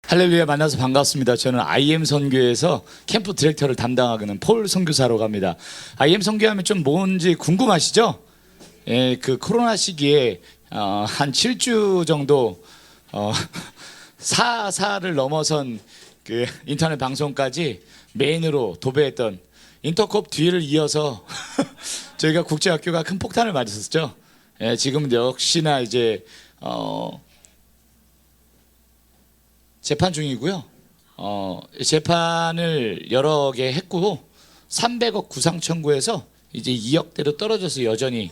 할렐루야, 만나서 반갑습니다. 저는 IM 선교에서 캠프 디렉터를 담당하고 있는 폴 선교사로 갑니다. IM 선교하면 좀 뭔지 궁금하시죠? 예, 그 코로나 시기에 한 7주 정도 사사를 넘어선 그 인터넷 방송까지 메인으로 도배했던 인터콥 뒤를 이어서 저희가 국제학교가 큰 폭탄을 맞았었죠. 예, 지금 역시나 이제 재판 중이고요. 재판을 여러 개 했고 300억 구상 청구해서 이제 2억대로 떨어져서 여전히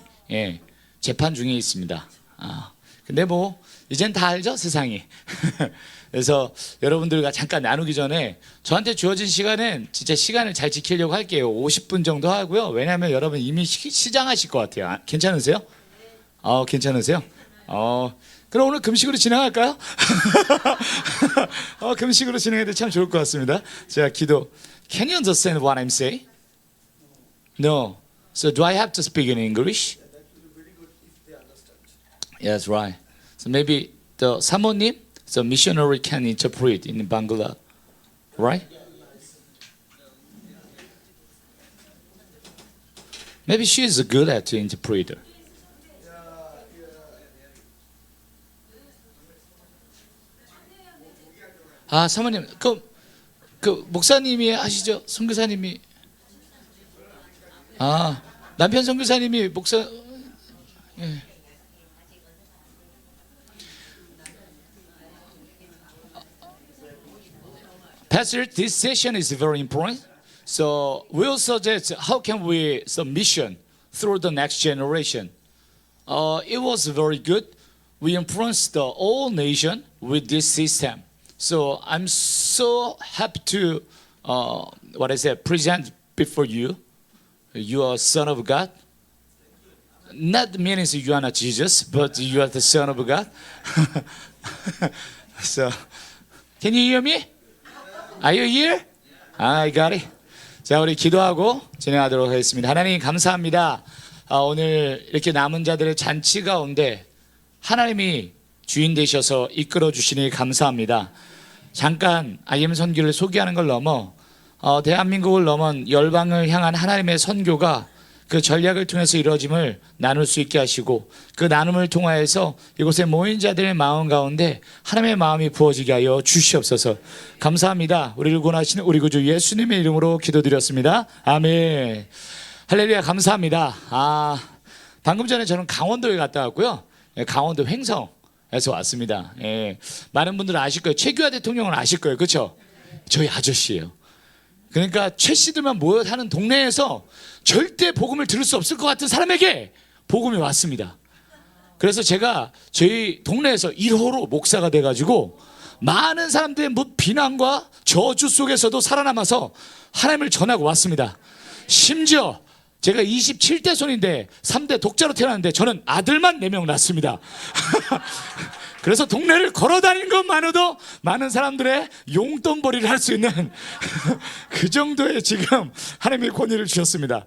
재판 중에 있습니다. 근데 뭐 이젠 다 알죠, 세상이. 그래서 여러분들과 잠깐 나누기 전에 저한테 주어진 시간은 진짜 시간을 잘 지키려고 할게요. 50분 정도 하고요. 왜냐하면 여러분 이미 시장하실 것 같아요. 괜찮으세요? 괜찮으세요? 그럼 오늘 금식으로 진행할까요? 금식으로 진행해도 참 좋을 것 같습니다. 제가 기도. Can you understand what I'm saying? No. So do I have to speak in English? Yes, right. So maybe the 사모님, the missionary can interpret in Bangla, right? Maybe she is good at interpreter. 사모님, 그 목사님이 하시죠? 선교사님이. 남편 선교사님이 목사. 예. Pastor, this session is very important. So we'll suggest how can we submission through the next generation. It was very good. We influenced the whole nation with this system. So I'm so happy to present before you. You are son of God. Not meaning you are not Jesus, but you are the son of God. So, can you hear me? Are you here? I got it. 자, 우리 기도하고 진행하도록 하겠습니다. 하나님 감사합니다. 오늘 이렇게 남은 자들의 잔치 가운데 하나님이 주인 되셔서 이끌어 주시니 감사합니다. 잠깐 IM 선교를 소개하는 걸 넘어 대한민국을 넘은 열방을 향한 하나님의 선교가 그 전략을 통해서 이루어짐을 나눌 수 있게 하시고 그 나눔을 통하여서 이곳에 모인 자들의 마음 가운데 하나님의 마음이 부어지게 하여 주시옵소서. 감사합니다. 우리를 구원하시는 우리 구주 예수님의 이름으로 기도드렸습니다. 아멘. 할렐루야. 감사합니다. 방금 전에 저는 강원도에 갔다 왔고요. 강원도 횡성에서 왔습니다. 많은 분들은 아실 거예요. 최규하 대통령은 아실 거예요. 그렇죠? 저희 아저씨예요. 그러니까 최 씨들만 모여 사는 동네에서 절대 복음을 들을 수 없을 것 같은 사람에게 복음이 왔습니다. 그래서 제가 저희 동네에서 1호로 목사가 돼가지고 많은 사람들의 비난과 저주 속에서도 살아남아서 하나님을 전하고 왔습니다. 심지어 제가 27대 손인데 3대 독자로 태어났는데 저는 아들만 4명 낳습니다. 그래서 동네를 걸어다니는 것만으로도 많은 사람들의 용돈벌이를 할 수 있는 그 정도의 지금 하나님의 권위를 주셨습니다.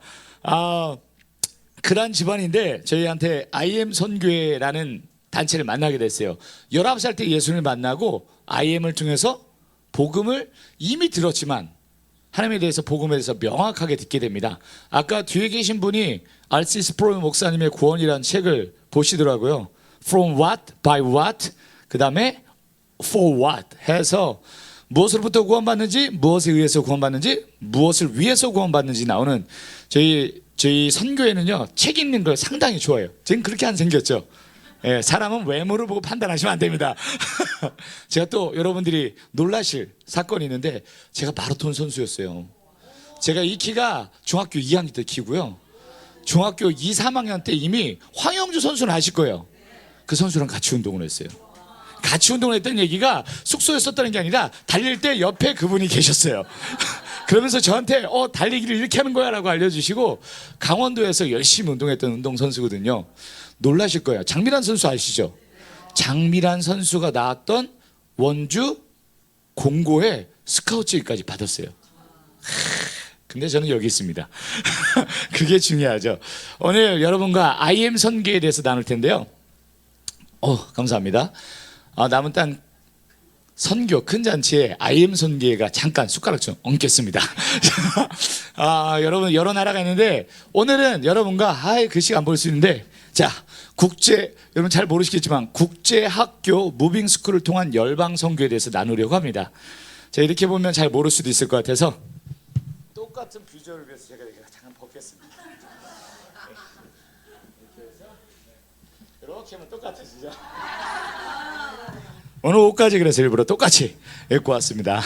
그런 집안인데 저희한테 IM 선교회라는 단체를 만나게 됐어요. 19살 때 예수님을 만나고 IM을 통해서 복음을 이미 들었지만 하나님에 대해서 복음에 대해서 명확하게 듣게 됩니다. 아까 뒤에 계신 분이 R.C. 스프로우 목사님의 구원이라는 책을 보시더라고요. From what, by what, 그 다음에 for what 해서 무엇으로부터 구원받는지, 무엇에 의해서 구원받는지, 무엇을 위해서 구원받는지 나오는 저희 선교회는요, 책 읽는 걸 상당히 좋아해요. 저는 그렇게 안 생겼죠. 사람은 외모를 보고 판단하시면 안 됩니다. 제가 또 여러분들이 놀라실 사건이 있는데 제가 마라톤 선수였어요. 제가 이 키가 중학교 2학년 때 키고요. 중학교 2, 3학년 때 이미 황영주 선수는 아실 거예요. 그 선수랑 같이 운동을 했어요. 같이 운동을 했던 얘기가 숙소에 썼다는 게 아니라 달릴 때 옆에 그분이 계셨어요. 그러면서 저한테 달리기를 이렇게 하는 거야 라고 알려주시고 강원도에서 열심히 운동했던 운동선수거든요. 놀라실 거예요. 장미란 선수 아시죠? 장미란 선수가 나왔던 원주 공고에 스카우트까지 받았어요. 근데 저는 여기 있습니다. 그게 중요하죠. 오늘 여러분과 IM 선교에 대해서 나눌 텐데요. 감사합니다. 남은 땅 선교 큰 잔치에 IM 선교회가 잠깐 숟가락 좀 얹겠습니다. 여러분 여러 나라가 있는데 오늘은 여러분과 그 시간 볼 수 있는데 자 국제 여러분 잘 모르시겠지만 국제학교 무빙스쿨을 통한 열방 선교에 대해서 나누려고 합니다. 자 이렇게 보면 잘 모를 수도 있을 것 같아서 똑같은 비주얼을 위해서 제가 잠깐 벗겠습니다. 이렇게 하면 똑같으시죠? 오늘 옷까지 그래서 일부러 똑같이 입고 왔습니다.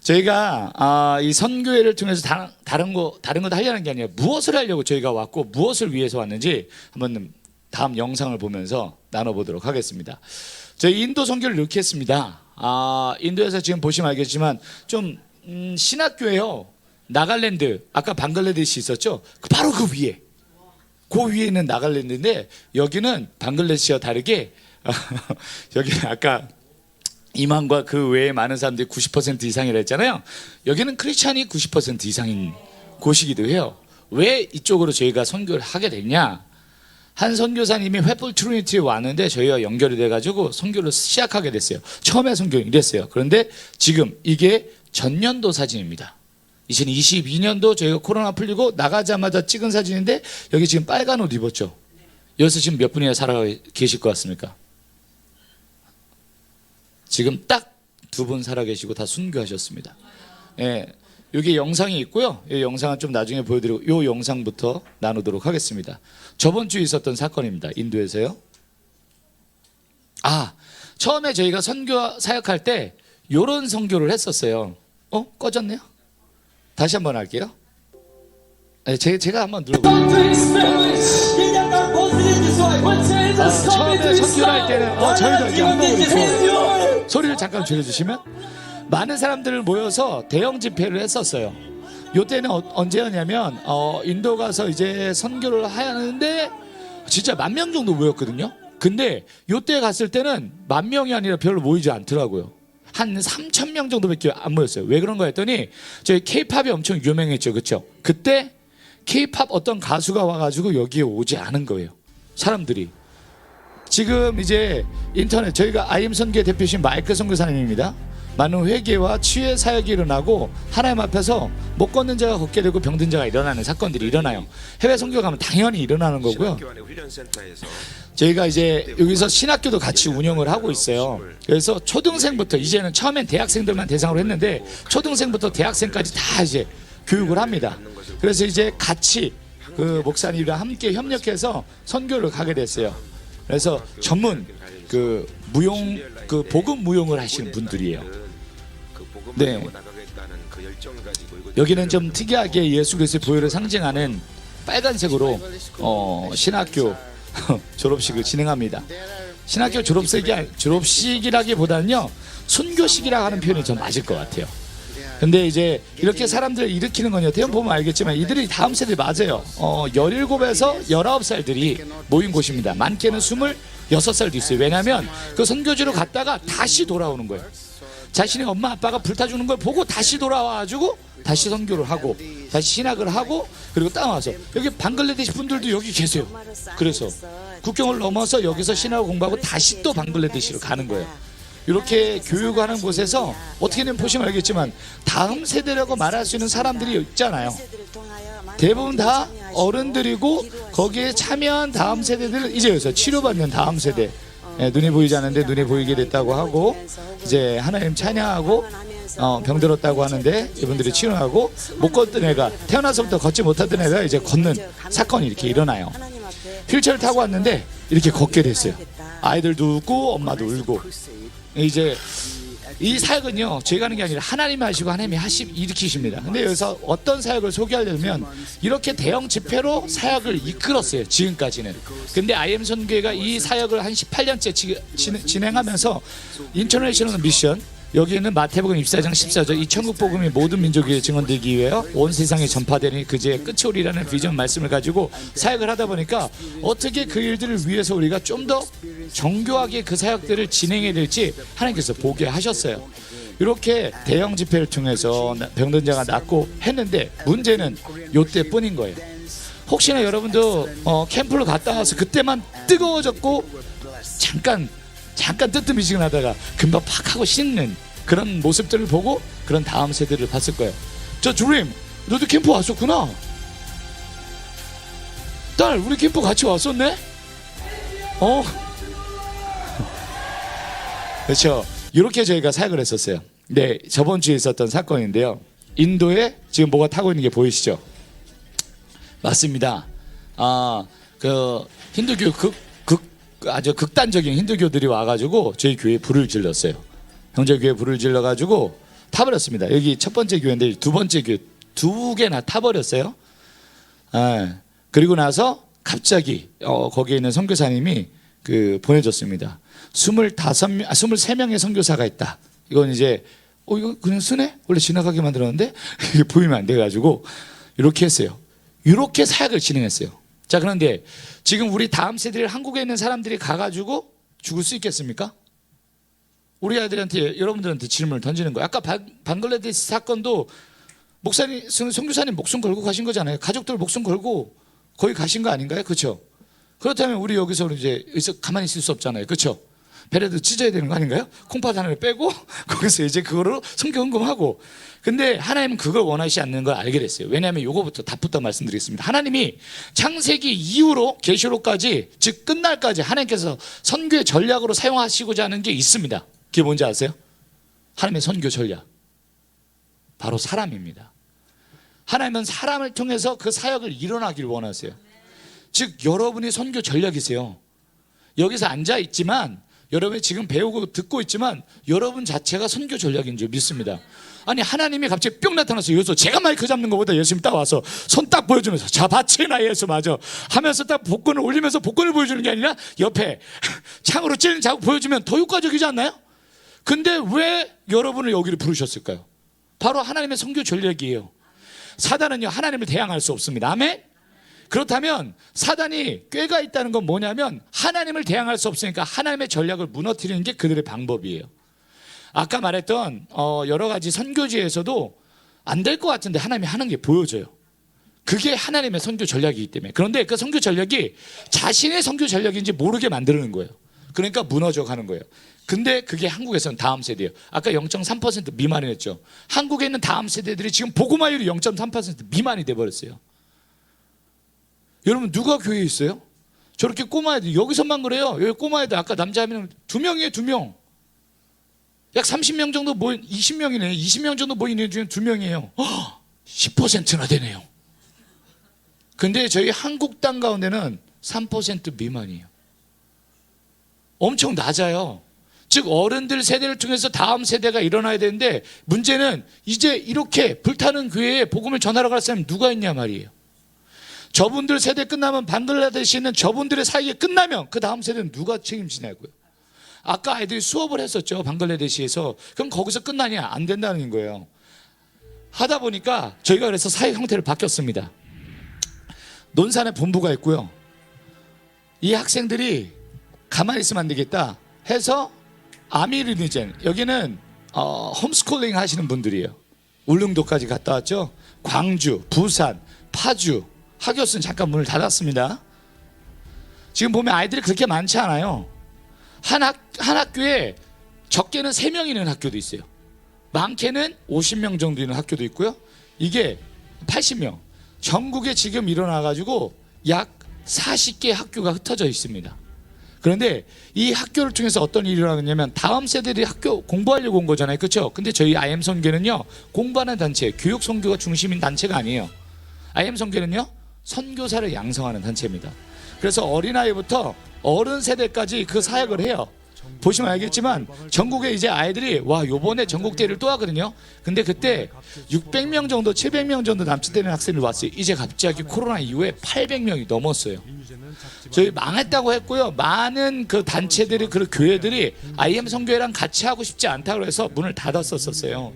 저희가 이 선교회를 통해서 다른 거 하려는 게 아니라 무엇을 하려고 저희가 왔고 무엇을 위해서 왔는지 한번 다음 영상을 보면서 나눠보도록 하겠습니다. 저희 인도 선교를 이렇게 했습니다. 인도에서 지금 보시면 알겠지만 좀 신학교예요. 나갈랜드 아까 방글라데시 있었죠? 바로 그 위에 있는 나갈랜드인데 여기는 방글라데시와 다르게 여기는 아까 이만과 그 외에 많은 사람들이 90% 이상이라 했잖아요. 여기는 크리스찬이 90% 이상인 곳이기도 해요. 왜 이쪽으로 저희가 선교를 하게 됐냐? 한 선교사님이 횃불 트리니티에 왔는데 저희와 연결이 돼가지고 선교를 시작하게 됐어요. 처음에 선교는 이랬어요. 그런데 지금 이게 전년도 사진입니다. 2022년도 저희가 코로나 풀리고 나가자마자 찍은 사진인데 여기 지금 빨간 옷 입었죠. 여기서 지금 몇 분이나 살아 계실 것 같습니까? 지금 딱 2분 살아 계시고 다 순교하셨습니다. 예, 여기 영상이 있고요. 이 영상은 좀 나중에 보여드리고 이 영상부터 나누도록 하겠습니다. 저번 주에 있었던 사건입니다. 인도에서요. 처음에 저희가 선교 사역할 때 이런 선교를 했었어요. 꺼졌네요. 다시 한번 할게요. 네, 제가 한번 눌러볼게요. 처음에 선교를 할 때는 저희도 이제 한번 소리를 잠깐 줄여주시면 많은 사람들을 모여서 대형 집회를 했었어요. 요때는 언제였냐면 인도 가서 이제 선교를 하는데 진짜 10,000명 정도 모였거든요. 근데 요때 갔을 때는 10,000명이 아니라 별로 모이지 않더라고요. 한 3,000명 정도밖에 안 모였어요. 왜 그런가 했더니 저희 K-팝이 엄청 유명했죠. 그렇죠? 그때 K-팝 어떤 가수가 와가지고 여기에 오지 않은 거예요. 사람들이. 지금 이제 인터넷 저희가 IM 선교회 대표신 마이클 선교사님입니다. 많은 회개와 치유의 사역이 일어나고 하나님 앞에서 못 걷는 자가 걷게 되고 병든 자가 일어나는 사건들이 일어나요. 해외 선교 가면 당연히 일어나는 거고요. 저희가 이제 여기서 신학교도 같이 운영을 하고 있어요. 그래서 초등생부터 이제는 처음엔 대학생들만 대상으로 했는데 초등생부터 대학생까지 다 이제 교육을 합니다. 그래서 이제 같이 그 목사님이랑 함께 협력해서 선교를 가게 됐어요. 그래서 전문 그 복음 무용을 하시는 분들이에요. 네. 여기는 좀 특이하게 예수 그리스도의 보혈을 상징하는 빨간색으로 신학교 졸업식을 진행합니다. 신학교 졸업식이라기보다는요 순교식이라고 하는 표현이 좀 맞을 것 같아요. 근데 이제 이렇게 사람들을 일으키는 건요 대형 보면 알겠지만 이들이 다음 세대 맞아요. 17에서 19살들이 모인 곳입니다. 많게는 26살도 있어요. 왜냐하면 그 선교지로 갔다가 다시 돌아오는 거예요. 자신의 엄마 아빠가 불타주는 걸 보고 다시 돌아와가지고 다시 선교를 하고 다시 신학을 하고 그리고 따라와서 여기 방글라데시 분들도 여기 계세요. 그래서 국경을 넘어서 여기서 신학을 공부하고 다시 또 방글라데시로 가는 거예요. 이렇게 교육하는 곳에서 어떻게 되면 보시면 알겠지만 다음 세대라고 말할 수 있는 사람들이 있잖아요. 대부분 다 어른들이고 거기에 참여한 다음 세대들은 이제 여기서 치료받는 다음 세대. 눈이 보이지 않는데 눈이 보이게 됐다고 하고 이제 하나님 찬양하고 병들었다고 하는데 이분들이 치료하고 못 걷던 애가 태어나서부터 걷지 못하던 애가 이제 걷는 사건이 이렇게 일어나요. 휠체어를 타고 왔는데 이렇게 걷게 됐어요. 아이들도 웃고 엄마도 울고. 이제 이 사역은요 저희가 하는 게 아니라 하나님이 하시고 하나님이 일으키십니다. 근데 여기서 어떤 사역을 소개하려면 이렇게 대형 집회로 사역을 이끌었어요. 지금까지는. 근데 IM 선교회가 이 사역을 한 18년째 진행하면서 인터내셔널 미션 여기에는 마태복음 24장 14절 이 천국 복음이 모든 민족에 증언되기 위하여 온 세상에 전파되니 그제의 끝이 오리라는 비전 말씀을 가지고 사역을 하다 보니까 어떻게 그 일들을 위해서 우리가 좀 더 정교하게 그 사역들을 진행해야 될지 하나님께서 보게 하셨어요. 이렇게 대형 집회를 통해서 병든 자가 낫고 했는데 문제는 요때뿐인 거예요. 혹시나 여러분도 캠프를 갔다 와서 그때만 뜨거워졌고 잠깐 잠깐 뜨뜻미지근하다가 금방 팍 하고 식는 그런 모습들을 보고 그런 다음 세대를 봤을 거예요. 저 주림, 너도 캠프 왔었구나. 딸, 우리 캠프 같이 왔었네? 그렇죠. 이렇게 저희가 사역을 했었어요. 네, 저번 주에 있었던 사건인데요. 인도에 지금 뭐가 타고 있는 게 보이시죠? 맞습니다. 그 힌두교 아주 극단적인 힌두교들이 와가지고 저희 교회에 불을 질렀어요. 형제교회에 불을 질러가지고 타버렸습니다. 여기 첫 번째 교회인데 두 번째 교회 두 개나 타버렸어요. 그리고 나서 갑자기 거기에 있는 선교사님이 보내줬습니다. 23명의 선교사가 있다. 이건 이제 이거 그냥 쓰네? 원래 지나가게 만들었는데 이게 보이면 안 돼가지고 이렇게 했어요. 이렇게 사역을 진행했어요. 자, 그런데 지금 우리 다음 세대를 한국에 있는 사람들이 가가지고 죽을 수 있겠습니까? 우리 아이들한테, 여러분들한테 질문을 던지는 거예요. 아까 방글라데시 사건도 목사님, 선교사님 목숨 걸고 가신 거잖아요. 가족들 목숨 걸고 거기 가신 거 아닌가요? 그렇죠? 그렇다면 우리 여기서 이제 가만히 있을 수 없잖아요. 그렇죠? 배라도 찢어야 되는 거 아닌가요? 콩팥 하나를 빼고 거기서 이제 그거로 선교 헌금하고. 근데 하나님은 그걸 원하시지 않는 걸 알게 됐어요. 왜냐하면 요거부터 답부터 말씀드리겠습니다. 하나님이 창세기 이후로 계시록까지, 즉 끝날까지 하나님께서 선교의 전략으로 사용하시고자 하는 게 있습니다. 그게 뭔지 아세요? 하나님의 선교 전략, 바로 사람입니다. 하나님은 사람을 통해서 그 사역을 일어나길 원하세요. 즉 여러분이 선교 전략이세요. 여기서 앉아있지만, 여러분이 지금 배우고 듣고 있지만 여러분 자체가 선교 전략인 줄 믿습니다. 아니, 하나님이 갑자기 뿅 나타나서 여기서 제가 마이크 잡는 것보다 예수님 딱 와서 손 딱 보여주면서 자, 봤지 나 예수 맞아 하면서 딱 복권을 올리면서 복권을 보여주는 게 아니라 옆에 창으로 찌는 자국 보여주면 더 효과적이지 않나요? 근데 왜 여러분을 여기를 부르셨을까요? 바로 하나님의 선교 전략이에요. 사단은요, 하나님을 대항할 수 없습니다. 아멘? 그렇다면 사단이 꾀가 있다는 건 뭐냐면 하나님을 대항할 수 없으니까 하나님의 전략을 무너뜨리는 게 그들의 방법이에요. 아까 말했던 여러 가지 선교지에서도 안 될 것 같은데 하나님이 하는 게 보여져요. 그게 하나님의 선교 전략이기 때문에. 그런데 그 선교 전략이 자신의 선교 전략인지 모르게 만드는 거예요. 그러니까 무너져 가는 거예요. 근데 그게 한국에서는 다음 세대예요. 아까 0.3% 미만이었죠. 한국에 있는 다음 세대들이 지금 복음화율이 0.3% 미만이 돼버렸어요. 여러분, 누가 교회에 있어요? 저렇게 꼬마애들, 여기서만 그래요. 여기 꼬마애들 아까 남자 하면 2명이에요. 2명. 약 30명 정도 모인, 20명이네. 20명 정도 모이는 중에 2명이에요. 10%나 되네요. 근데 저희 한국 땅 가운데는 3% 미만이에요. 엄청 낮아요. 즉 어른들 세대를 통해서 다음 세대가 일어나야 되는데, 문제는 이제 이렇게 불타는 교회에 복음을 전하러 갈 사람이 누가 있냐 말이에요. 저분들 세대 끝나면, 방글라데시는 저분들의 사이에 끝나면 그 다음 세대는 누가 책임지냐고요. 아까 아이들이 수업을 했었죠, 방글라데시에서. 그럼 거기서 끝나냐? 안 된다는 거예요. 하다 보니까 저희가 그래서 사회 형태를 바뀌었습니다. 논산에 본부가 있고요. 이 학생들이 가만히 있으면 안 되겠다 해서 아미르니젠, 여기는 홈스쿨링 하시는 분들이에요. 울릉도까지 갔다 왔죠. 광주, 부산, 파주 학교수는 잠깐 문을 닫았습니다. 지금 보면 아이들이 그렇게 많지 않아요. 한 학교에 적게는 3명 있는 학교도 있어요. 많게는 50명 정도 있는 학교도 있고요. 이게 80명. 전국에 지금 일어나가지고 약 40개 학교가 흩어져 있습니다. 그런데 이 학교를 통해서 어떤 일이 일어나냐면, 다음 세대들이 학교 공부하려고 온 거잖아요. 그렇죠? 근데 저희 IM 선교는요, 공부하는 단체, 교육 선교가 중심인 단체가 아니에요. IM 선교는요, 선교사를 양성하는 단체입니다. 그래서 어린아이부터 어른 세대까지 그 사역을 해요. 보시면 알겠지만 전국에 이제 아이들이 요번에 전국대회를 또 하거든요. 근데 그때 600명 정도, 700명 정도 남짓되는 학생이 왔어요. 이제 갑자기 코로나 이후에 800명이 넘었어요. 저희 망했다고 했고요. 많은 그 단체들이, 그 교회들이 IM 선교회랑 같이 하고 싶지 않다고 해서 문을 닫았었어요.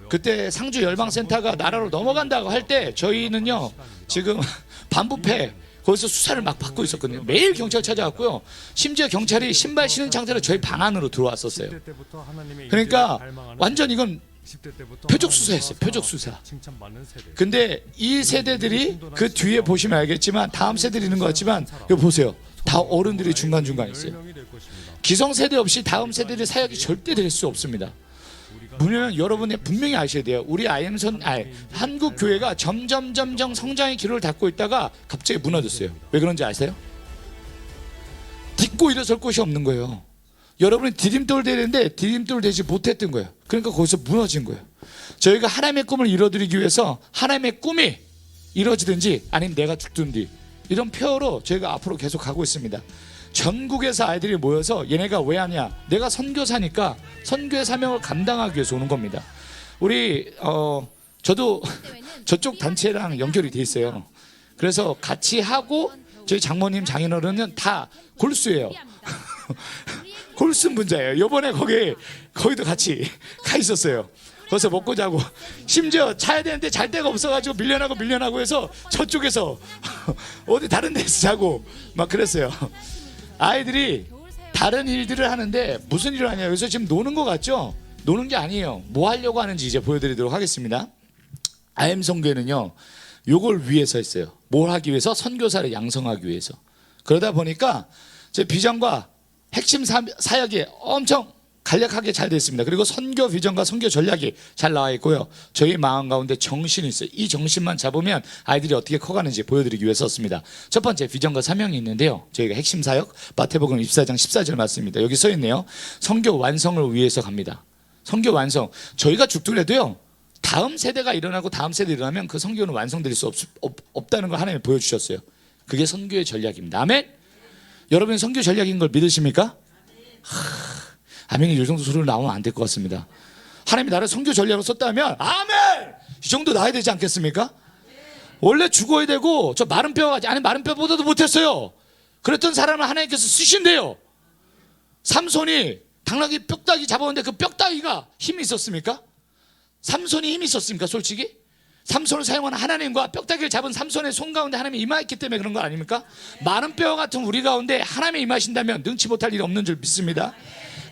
그때 상주 열방센터가 나라로 넘어간다고 할 때 저희는요, 지금 반부패 거기서 수사를 막 받고 있었거든요. 매일 경찰 찾아왔고요. 심지어 경찰이 신발 신은 상태로 저희 방 안으로 들어왔었어요. 그러니까 완전 이건 표적 수사였어요. 표적 수사. 근데 이 세대들이 그 뒤에 보시면 알겠지만, 다음 세대들이 있는 것 같지만 여기 보세요. 다 어른들이 중간중간 있어요. 기성세대 없이 다음 세대의 사역이 절대 될 수 없습니다. 왜냐면 여러분이 분명히 아셔야 돼요. 우리 한국 교회가 점점 성장의 기로를 닫고 있다가 갑자기 무너졌어요. 왜 그런지 아세요? 딛고 일어설 곳이 없는 거예요. 여러분이 디딤돌 되는데 디딤돌 되지 못했던 거예요. 그러니까 거기서 무너진 거예요. 저희가 하나님의 꿈을 이뤄드리기 위해서 하나님의 꿈이 이루어지든지 아니면 내가 죽든지 이런 표어로 저희가 앞으로 계속 가고 있습니다. 전국에서 아이들이 모여서 얘네가 왜 하냐, 내가 선교사니까 선교의 사명을 감당하기 위해서 오는 겁니다. 우리 저도 저쪽 단체랑 연결이 돼 있어요. 그래서 같이 하고 저희 장모님 장인어른은 다 골수예요. 골수 분자예요. 이번에 거기도 같이 가 있었어요. 거기서 먹고 자고, 심지어 자야 되는데 잘 데가 없어가지고 밀려나고 해서 저쪽에서 어디 다른 데서 자고 막 그랬어요. 아이들이 다른 일들을 하는데 무슨 일을 하냐, 여기서 지금 노는 거 같죠? 노는 게 아니에요. 뭐 하려고 하는지 이제 보여드리도록 하겠습니다. IM 선교회는요, 요걸 위해서 했어요. 뭘 하기 위해서? 선교사를 양성하기 위해서. 그러다 보니까 제 비전과 핵심 사역이 엄청 간략하게 잘 되어 있습니다. 그리고 선교 비전과 선교 전략이 잘 나와 있고요. 저희 마음 가운데 정신이 있어요. 이 정신만 잡으면 아이들이 어떻게 커가는지 보여드리기 위해서 썼습니다. 첫 번째, 비전과 사명이 있는데요. 저희가 핵심 사역 마태복음 24장 14절 말씀입니다. 여기 써 있네요. 선교 완성을 위해서 갑니다. 선교 완성. 저희가 죽더라도요, 다음 세대가 일어나고 다음 세대 일어나면 그 선교는 완성될 수 없다는 걸 하나님이 보여주셨어요. 그게 선교의 전략입니다. 아멘? 여러분이 선교 전략인 걸 믿으십니까? 아멘이 이 정도 소리로 나오면 안 될 것 같습니다. 하나님이 나를 선교 전략으로 썼다면 아멘! 이 정도 나야 되지 않겠습니까? 원래 죽어야 되고, 저 마른 뼈가, 아니 마른 뼈보다도 못했어요. 그랬던 사람을 하나님께서 쓰신대요. 삼손이 당나귀 뼈다귀 잡았는데 그 뼈다귀가 힘이 있었습니까? 삼손이 힘이 있었습니까? 솔직히 삼손을 사용하는 하나님과 뼈다귀를 잡은 삼손의 손 가운데 하나님이 임하였기 때문에 그런 거 아닙니까? 마른 뼈 같은 우리 가운데 하나님이 임하신다면 능치 못할 일이 없는 줄 믿습니다.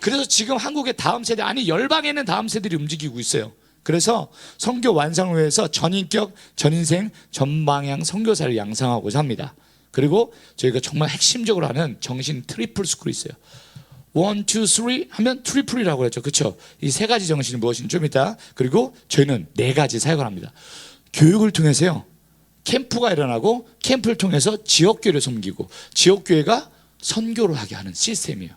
그래서 지금 한국의 다음 세대, 아니 열방에는 다음 세대들이 움직이고 있어요. 그래서 선교 완성을 위해서 전인격, 전인생, 전방향 선교사를 양성하고자 합니다. 그리고 저희가 정말 핵심적으로 하는 정신 트리플 스쿨이 있어요. 1, 2, 3 하면 트리플이라고 그랬죠. 그렇죠? 이 세 가지 정신이 무엇인지 좀 이따. 그리고 저희는 네 가지 사역을 합니다. 교육을 통해서요, 캠프가 일어나고 캠프를 통해서 지역교회를 섬기고 지역교회가 선교를 하게 하는 시스템이에요.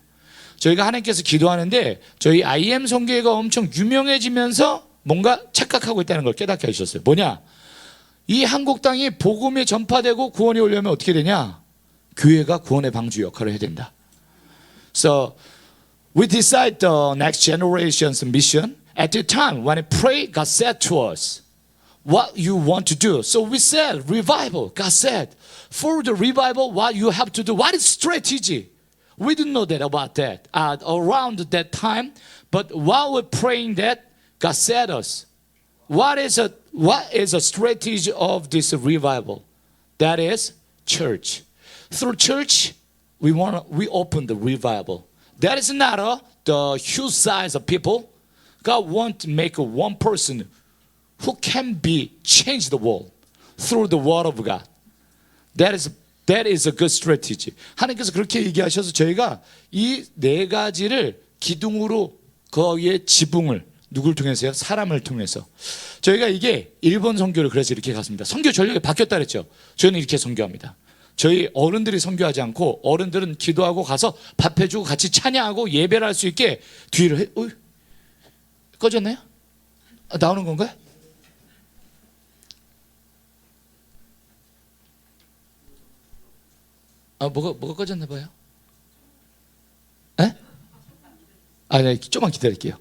저희가 하나님께서 기도하는데 저희 IM 선교회가 엄청 유명해지면서 뭔가 착각하고 있다는 걸 깨닫게 하셨어요. 뭐냐? 이 한국 땅이 복음이 전파되고 구원이 오려면 어떻게 되냐? 교회가 구원의 방주 역할을 해야 된다. So we decide the next generation's mission. At the time when I pray, God said to us, what you want to do. So we said, revival. God said, for the revival, what you have to do. What is strategy? We didn't know that about that around that time. But while we're praying that, God said us, what is a strategy of this revival? That is church. Through church, we open the revival. That is not the huge size of people. God wants to make one person who can change the world through the word of God. That is a good strategy. 하나님께서 그렇게 얘기하셔서 저희가 이 네 가지를 기둥으로 거기에 지붕을 누굴 통해서요? 사람을 통해서. 저희가 이게 일본 선교를 그래서 이렇게 갔습니다. 선교 전략이 바뀌었다 그랬죠. 저희는 이렇게 선교합니다. 저희 어른들이 선교하지 않고 어른들은 기도하고 가서 밥 해주고 같이 찬양하고 예배를 할 수 있게 뒤를 꺼졌나요? 나오는 건가요? 뭐가 꺼졌나 봐요? 에? 네, 조금만 기다릴게요.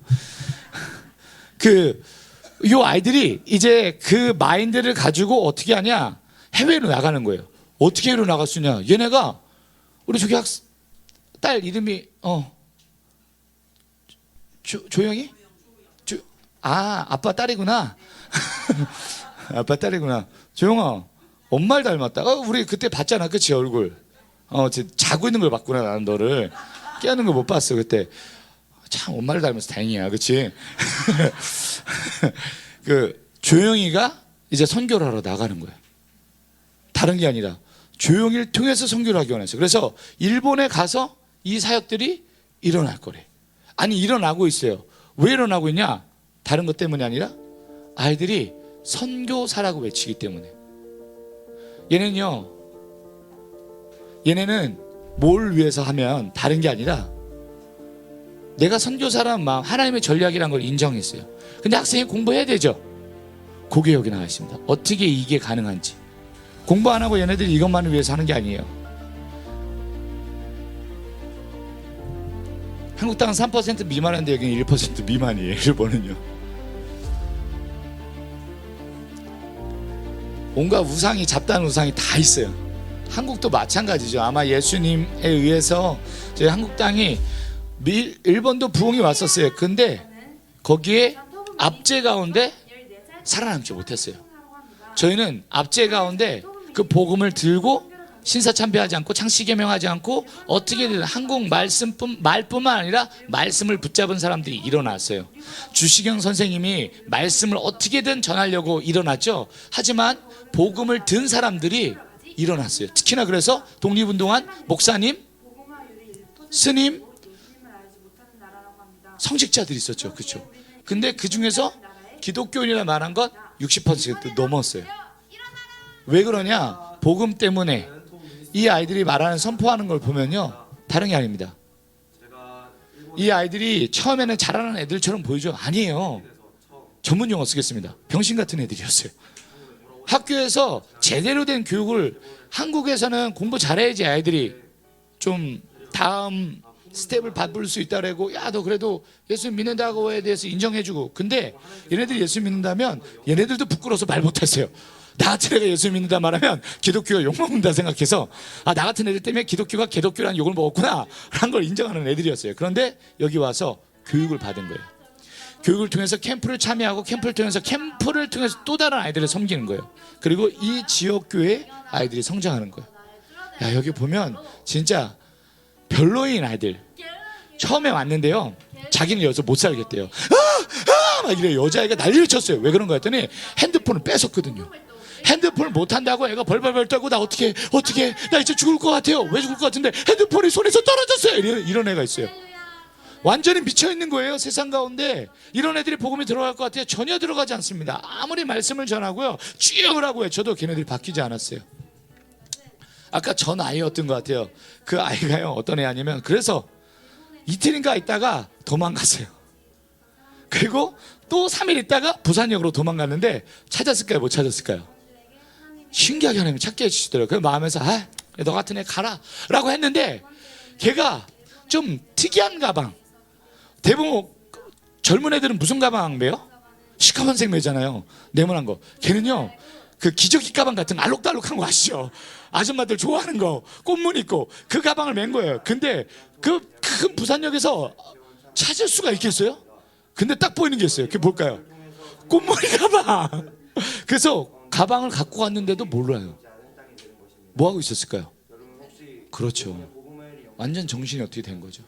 요 아이들이 이제 그 마인드를 가지고 어떻게 하냐? 해외로 나가는 거예요. 어떻게 해외로 나갈 수 있냐? 얘네가 우리 저기 딸 이름이 조영이? 아빠 딸이구나. 아빠 딸이구나. 조영아, 엄마를 닮았다. 우리 그때 봤잖아, 그치 얼굴. 자고 있는 걸 봤구나. 나는 너를 깨우는 걸 못 봤어 그때. 참 엄마를 닮아서 다행이야, 그치? 조영이가 이제 선교를 하러 나가는 거예요. 다른 게 아니라 조영이를 통해서 선교를 하기 원했어요. 그래서 일본에 가서 이 사역들이 일어날 거래. 아니 일어나고 있어요. 왜 일어나고 있냐? 다른 것 때문이 아니라 아이들이 선교사라고 외치기 때문에. 얘네는 뭘 위해서 하면 다른 게 아니라 내가 선교사라는 마음, 하나님의 전략이라는 걸 인정했어요. 근데 학생이 공부해야 되죠. 그게 여기 나와 있습니다. 어떻게 이게 가능한지. 공부 안 하고 얘네들이 이것만을 위해서 하는 게 아니에요. 한국 땅은 3% 미만인데 여기는 1% 미만이에요. 일본은요. 온갖 우상이, 잡다한 우상이 다 있어요. 한국도 마찬가지죠. 아마 예수님에 의해서 저희 한국 땅이 일본도 부흥이 왔었어요. 근데 거기에 압제 가운데 살아남지 못했어요. 저희는 압제 가운데 그 복음을 들고 신사참배하지 않고 창시개명하지 않고 어떻게든 한국 말뿐만 아니라 말씀을 붙잡은 사람들이 일어났어요. 주시경 선생님이 말씀을 어떻게든 전하려고 일어났죠. 하지만 복음을 든 사람들이 일어났어요. 특히나 그래서 독립운동한 목사님, 스님, 성직자들이 있었죠. 그렇죠. 근데 그 중에서 기독교인이라 말한 건 60% 넘었어요. 왜 그러냐? 복음 때문에. 이 아이들이 말하는, 선포하는 걸 보면요, 다른 게 아닙니다. 이 아이들이 처음에는 잘하는 애들처럼 보이죠? 아니에요. 전문 용어 쓰겠습니다. 병신 같은 애들이었어요. 학교에서 제대로 된 교육을, 한국에서는 공부 잘해야지 아이들이 좀 다음 스텝을 밟을 수 있다라고, 야 너 그래도 예수 믿는다고에 대해서 인정해주고. 근데 얘네들이 예수 믿는다면 얘네들도 부끄러워서 말 못했어요. 나 같은 애가 예수 믿는다 말하면 기독교가 욕먹는다 생각해서, 아, 나 같은 애들 때문에 기독교가 개독교라는 욕을 먹었구나 라는 걸 인정하는 애들이었어요. 그런데 여기 와서 교육을 받은 거예요. 교육을 통해서 캠프를 참여하고, 캠프를 통해서 또 다른 아이들을 섬기는 거예요. 그리고 이 지역교회 아이들이 성장하는 거예요. 야, 여기 보면 진짜 별로인 아이들 처음에 왔는데요, 자기는 여기서 못 살겠대요. 막 이래. 여자애가 난리를 쳤어요. 왜 그런 거 했더니 핸드폰을 뺏었거든요. 핸드폰을 못 한다고 애가 벌벌벌 떨고, 나 어떻게 나 이제 죽을 것 같아요. 왜 죽을 것 같은데 핸드폰이 손에서 떨어졌어요. 이런 애가 있어요. 완전히 미쳐있는 거예요. 세상 가운데 이런 애들이 복음이 들어갈 것 같아요. 전혀 들어가지 않습니다. 아무리 말씀을 전하고요, 쭉 하고 외쳐도 걔네들이 바뀌지 않았어요. 아까 전 아이였던 것 같아요. 그 아이가요, 어떤 애 아니면, 그래서 이틀인가 있다가 도망갔어요. 그리고 또 3일 있다가 부산역으로 도망갔는데, 찾았을까요, 못 찾았을까요? 신기하게 하나님이 찾게 해주시더라고요. 그 마음에서, 아, 너 같은 애 가라 라고 했는데, 걔가 좀 특이한 가방, 대부분 젊은 애들은 무슨 가방 매요? 시커먼색 매잖아요. 네모난 거. 걔는요, 그 기저귀 가방 같은 알록달록한 거 아시죠? 아줌마들 좋아하는 거, 꽃무늬 있고, 그 가방을 맨 거예요. 근데 그 큰 부산역에서 찾을 수가 있겠어요? 근데 딱 보이는 게 있어요. 그게 뭘까요? 꽃무늬 가방. 그래서 가방을 갖고 갔는데도 몰라요. 뭐 하고 있었을까요? 그렇죠. 완전 정신이 어떻게 된 거죠.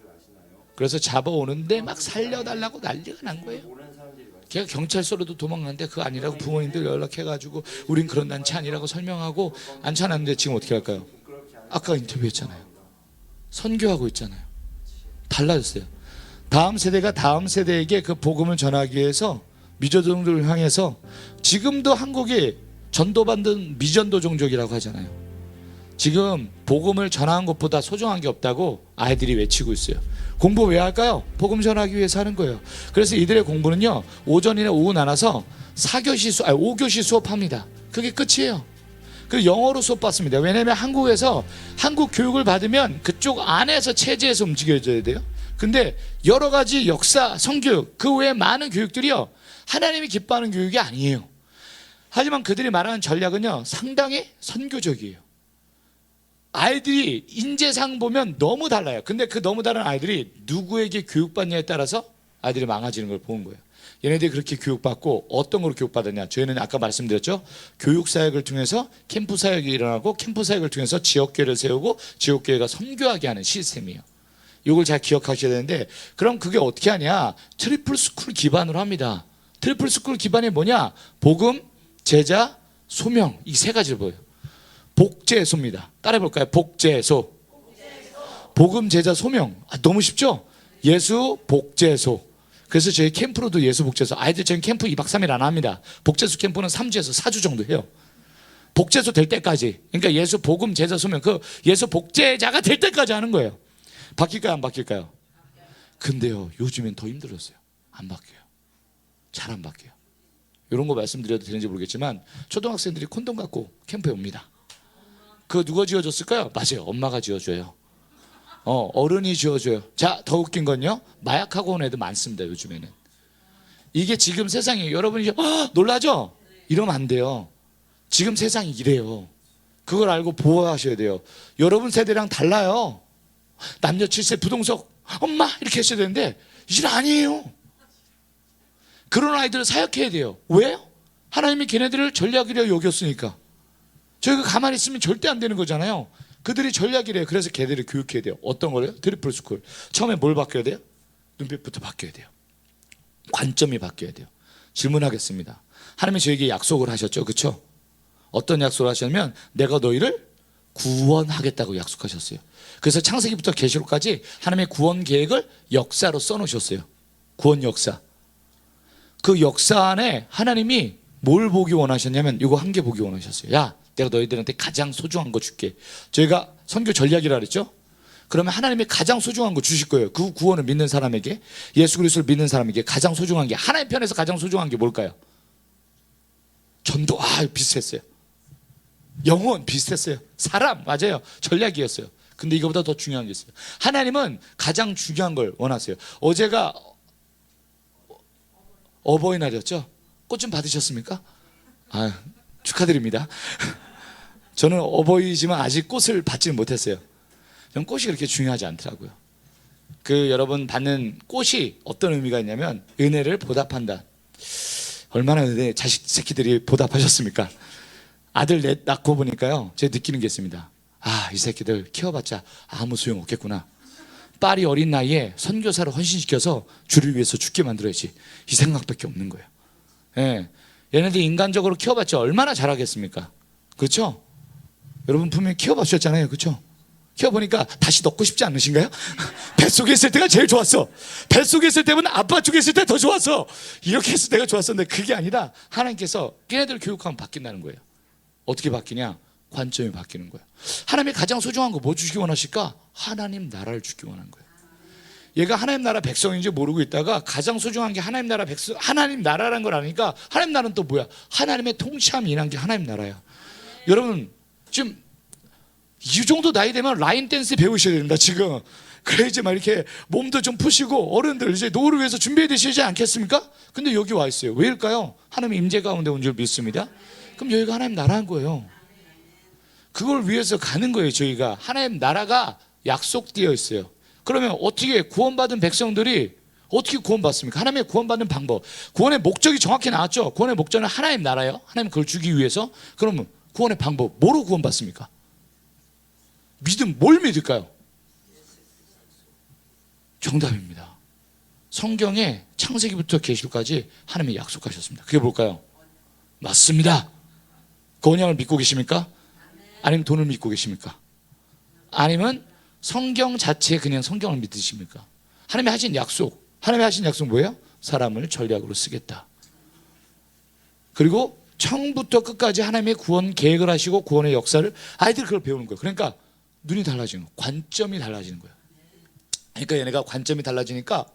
그래서 잡아오는데 막 살려달라고 난리가 난 거예요. 걔가 경찰서로도 도망갔는데 그거 아니라고 부모님들 연락해가지고, 우린 그런 단체 아니라고 설명하고 안 찾았는데 지금 어떻게 할까요? 아까 인터뷰했잖아요. 선교하고 있잖아요. 달라졌어요. 다음 세대가 다음 세대에게 그 복음을 전하기 위해서 미전도들을 향해서, 지금도 한국이 전도받는 미전도 종족이라고 하잖아요. 지금 복음을 전하는 것보다 소중한 게 없다고 아이들이 외치고 있어요. 공부 왜 할까요? 복음 전하기 위해서 하는 거예요. 그래서 이들의 공부는요, 오전이나 오후 나눠서 5교시 수업합니다. 그게 끝이에요. 그 영어로 수업 받습니다. 왜냐하면 한국에서 한국 교육을 받으면 그쪽 안에서 체제에서 움직여져야 돼요. 근데 여러 가지 역사, 성교육, 그 외에 많은 교육들이요, 하나님이 기뻐하는 교육이 아니에요. 하지만 그들이 말하는 전략은요, 상당히 선교적이에요. 아이들이 인재상 보면 너무 달라요. 근데 그 너무 다른 아이들이 누구에게 교육받냐에 따라서 아이들이 망가지는 걸 보는 거예요. 얘네들이 그렇게 교육받고 어떤 걸로 교육받았냐? 저희는 아까 말씀드렸죠. 교육사역을 통해서 캠프 사역이 일어나고, 캠프 사역을 통해서 지역교회를 세우고, 지역교회가 선교하게 하는 시스템이에요. 이걸 잘 기억하셔야 되는데, 그럼 그게 어떻게 하냐? 트리플 스쿨 기반으로 합니다. 트리플 스쿨 기반이 뭐냐? 복음, 제자, 소명, 이 세 가지를 보여요. 복제소입니다. 따라해볼까요? 복제소. 복음, 제자, 소명. 아, 너무 쉽죠? 예수 복제소. 그래서 저희 캠프로도 예수 복제소. 아이들 저희 캠프 2박 3일 안 합니다. 복제소 캠프는 3주에서 4주 정도 해요. 복제소 될 때까지. 그러니까 예수 복음 제자소면 그 예수 복제자가 될 때까지 하는 거예요. 바뀔까요, 안 바뀔까요? 근데요, 요즘엔 더 힘들었어요. 안 바뀌어요. 잘 안 바뀌어요. 이런 거 말씀드려도 되는지 모르겠지만 초등학생들이 콘돔 갖고 캠프에 옵니다. 그거 누가 지어줬을까요? 맞아요, 엄마가 지어줘요. 어른이 지어줘요. 자, 더 웃긴 건요, 마약하고 온 애들 많습니다. 요즘에는. 이게 지금 세상이, 여러분이 놀라죠? 이러면 안 돼요. 지금 세상이 이래요. 그걸 알고 보호하셔야 돼요. 여러분 세대랑 달라요. 남녀 7세 부동석 엄마 이렇게 하셔야 되는데 이제 아니에요. 그런 아이들을 사역해야 돼요. 왜요? 하나님이 걔네들을 전략이라 여겼으니까. 저희가 가만히 있으면 절대 안 되는 거잖아요. 그들이 전략이래요. 그래서 걔들을 교육해야 돼요. 어떤 거래요? 트리플 스쿨. 처음에 뭘 바뀌어야 돼요? 눈빛부터 바뀌어야 돼요. 관점이 바뀌어야 돼요. 질문하겠습니다. 하나님이 저에게 약속을 하셨죠, 그렇죠? 어떤 약속을 하셨냐면 내가 너희를 구원하겠다고 약속하셨어요. 그래서 창세기부터 계시록까지 하나님의 구원 계획을 역사로 써놓으셨어요. 구원 역사. 그 역사 안에 하나님이 뭘 보기 원하셨냐면 이거 한 개 보기 원하셨어요. 야, 내가 너희들한테 가장 소중한 거 줄게. 저희가 선교 전략이라 그랬죠. 그러면 하나님이 가장 소중한 거 주실 거예요. 그 구원을 믿는 사람에게, 예수 그리스도를 믿는 사람에게 가장 소중한 게, 하나님 편에서 가장 소중한 게 뭘까요? 전도. 비슷했어요. 영혼 비슷했어요. 사람 맞아요. 전략이었어요. 근데 이거보다 더 중요한 게 있어요. 하나님은 가장 중요한 걸 원하세요. 어제가 어버이날이었죠. 꽃 좀 받으셨습니까? 축하드립니다. 저는 어버이지만 아직 꽃을 받지는 못했어요. 전 꽃이 그렇게 중요하지 않더라고요. 여러분 받는 꽃이 어떤 의미가 있냐면 은혜를 보답한다. 얼마나 은혜 자식 새끼들이 보답하셨습니까? 아들 낳고 보니까요, 제가 느끼는 게 있습니다. 이 새끼들 키워봤자 아무 소용 없겠구나. 딸이 어린 나이에 선교사를 헌신시켜서 주를 위해서 죽게 만들어야지, 이 생각밖에 없는 거예요. 예. 얘네들 인간적으로 키워봤자 얼마나 잘하겠습니까? 그렇죠? 여러분 분명히 키워보셨잖아요, 그렇죠? 키워보니까 다시 넣고 싶지 않으신가요? 뱃속에 있을 때가 제일 좋았어. 뱃속에 있을 때보다 아빠 쪽에 있을 때 더 좋았어. 이렇게 해서 내가 좋았었는데 그게 아니라 하나님께서 걔네들을 교육하면 바뀐다는 거예요. 어떻게 바뀌냐? 관점이 바뀌는 거예요. 하나님이 가장 소중한 거 뭐 주시기 원하실까? 하나님 나라를 주기 원하는 거예요. 얘가 하나님 나라 백성인지 모르고 있다가 가장 소중한 게 하나님 나라 백성, 하나님 나라라는 걸 아니까, 하나님 나라는 또 뭐야? 하나님의 통치함이 일한 게 하나님 나라야. 여러분 지금 이 정도 나이 되면 라인 댄스 배우셔야 됩니다. 지금 그래야지 막 이렇게 몸도 좀 푸시고 어른들 이제 노후를 위해서 준비해 되시지 않겠습니까? 근데 여기 와 있어요. 왜일까요? 하나님 임재 가운데 온 줄 믿습니다. 그럼 여기가 하나님 나라인 거예요. 그걸 위해서 가는 거예요. 저희가 하나님 나라가 약속되어 있어요. 그러면 어떻게 구원받은 백성들이 어떻게 구원받습니까? 하나님의 구원받는 방법, 구원의 목적이 정확히 나왔죠. 구원의 목적은 하나님 나라예요. 하나님 그걸 주기 위해서. 그러면 구원의 방법, 뭐로 구원받습니까? 믿음, 뭘 믿을까요? 정답입니다. 성경에 창세기부터 계시록까지 하나님이 약속하셨습니다. 그게 뭘까요? 맞습니다. 그 언약을 믿고 계십니까? 아니면 돈을 믿고 계십니까? 아니면 성경 자체에 그냥 성경을 믿으십니까? 하나님이 하신 약속, 하나님이 하신 약속 뭐예요? 사람을 전략으로 쓰겠다. 그리고 처음부터 끝까지 하나님의 구원 계획을 하시고 구원의 역사를, 아이들이 그걸 배우는 거예요. 그러니까 눈이 달라지는 거예요. 관점이 달라지는 거예요. 그러니까 얘네가 관점이 달라지니까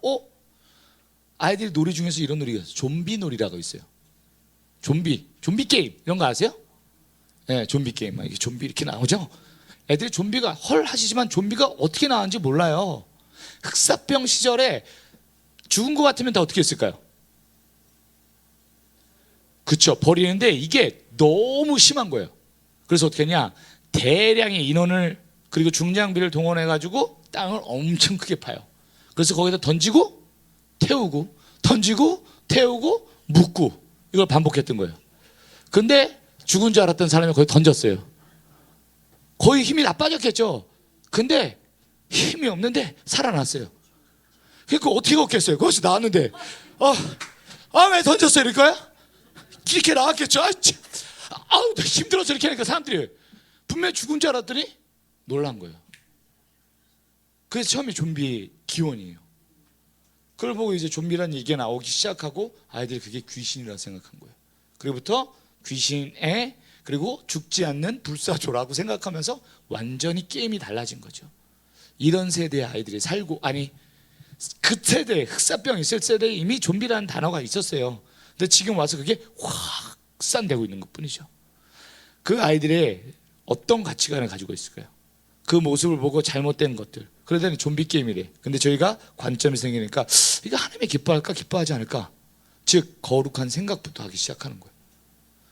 아이들이 놀이 중에서 이런 놀이가 있어요. 좀비 놀이라고 있어요. 좀비 게임 이런 거 아세요? 네, 좀비 게임. 이게 좀비 이렇게 나오죠. 애들이 좀비가 하시지만 좀비가 어떻게 나왔는지 몰라요. 흑사병 시절에 죽은 것 같으면 다 어떻게 했을까요? 그렇죠. 버리는데 이게 너무 심한 거예요. 그래서 어떻게 했냐? 대량의 인원을 그리고 중장비를 동원해 가지고 땅을 엄청 크게 파요. 그래서 거기다 던지고 태우고 던지고 태우고 묻고 이걸 반복했던 거예요. 근데 죽은 줄 알았던 사람이 거기 던졌어요. 거의 힘이 나빠졌겠죠. 근데 힘이 없는데 살아났어요. 그러니까 어떻게 걷겠어요? 거기서 나왔는데 왜 던졌어요? 이럴까요? 이렇게 나왔겠죠. 힘들어서 이렇게 하니까 사람들이 분명히 죽은 줄 알았더니 놀란 거예요. 그래서 처음에 좀비 기원이에요. 그걸 보고 이제 좀비란 얘기가 나오기 시작하고 아이들이 그게 귀신이라고 생각한 거예요. 그리고부터 귀신에 그리고 죽지 않는 불사조라고 생각하면서 완전히 게임이 달라진 거죠. 이런 세대의 아이들이 살고, 아니 그 세대에, 흑사병 있을 세대에 이미 좀비라는 단어가 있었어요. 근데 지금 와서 그게 확산되고 있는 것 뿐이죠. 그 아이들의 어떤 가치관을 가지고 있을까요? 그 모습을 보고 잘못된 것들, 그러더니 좀비 게임이래. 근데 저희가 관점이 생기니까 이거 하나님이 기뻐할까 기뻐하지 않을까, 즉 거룩한 생각부터 하기 시작하는 거예요.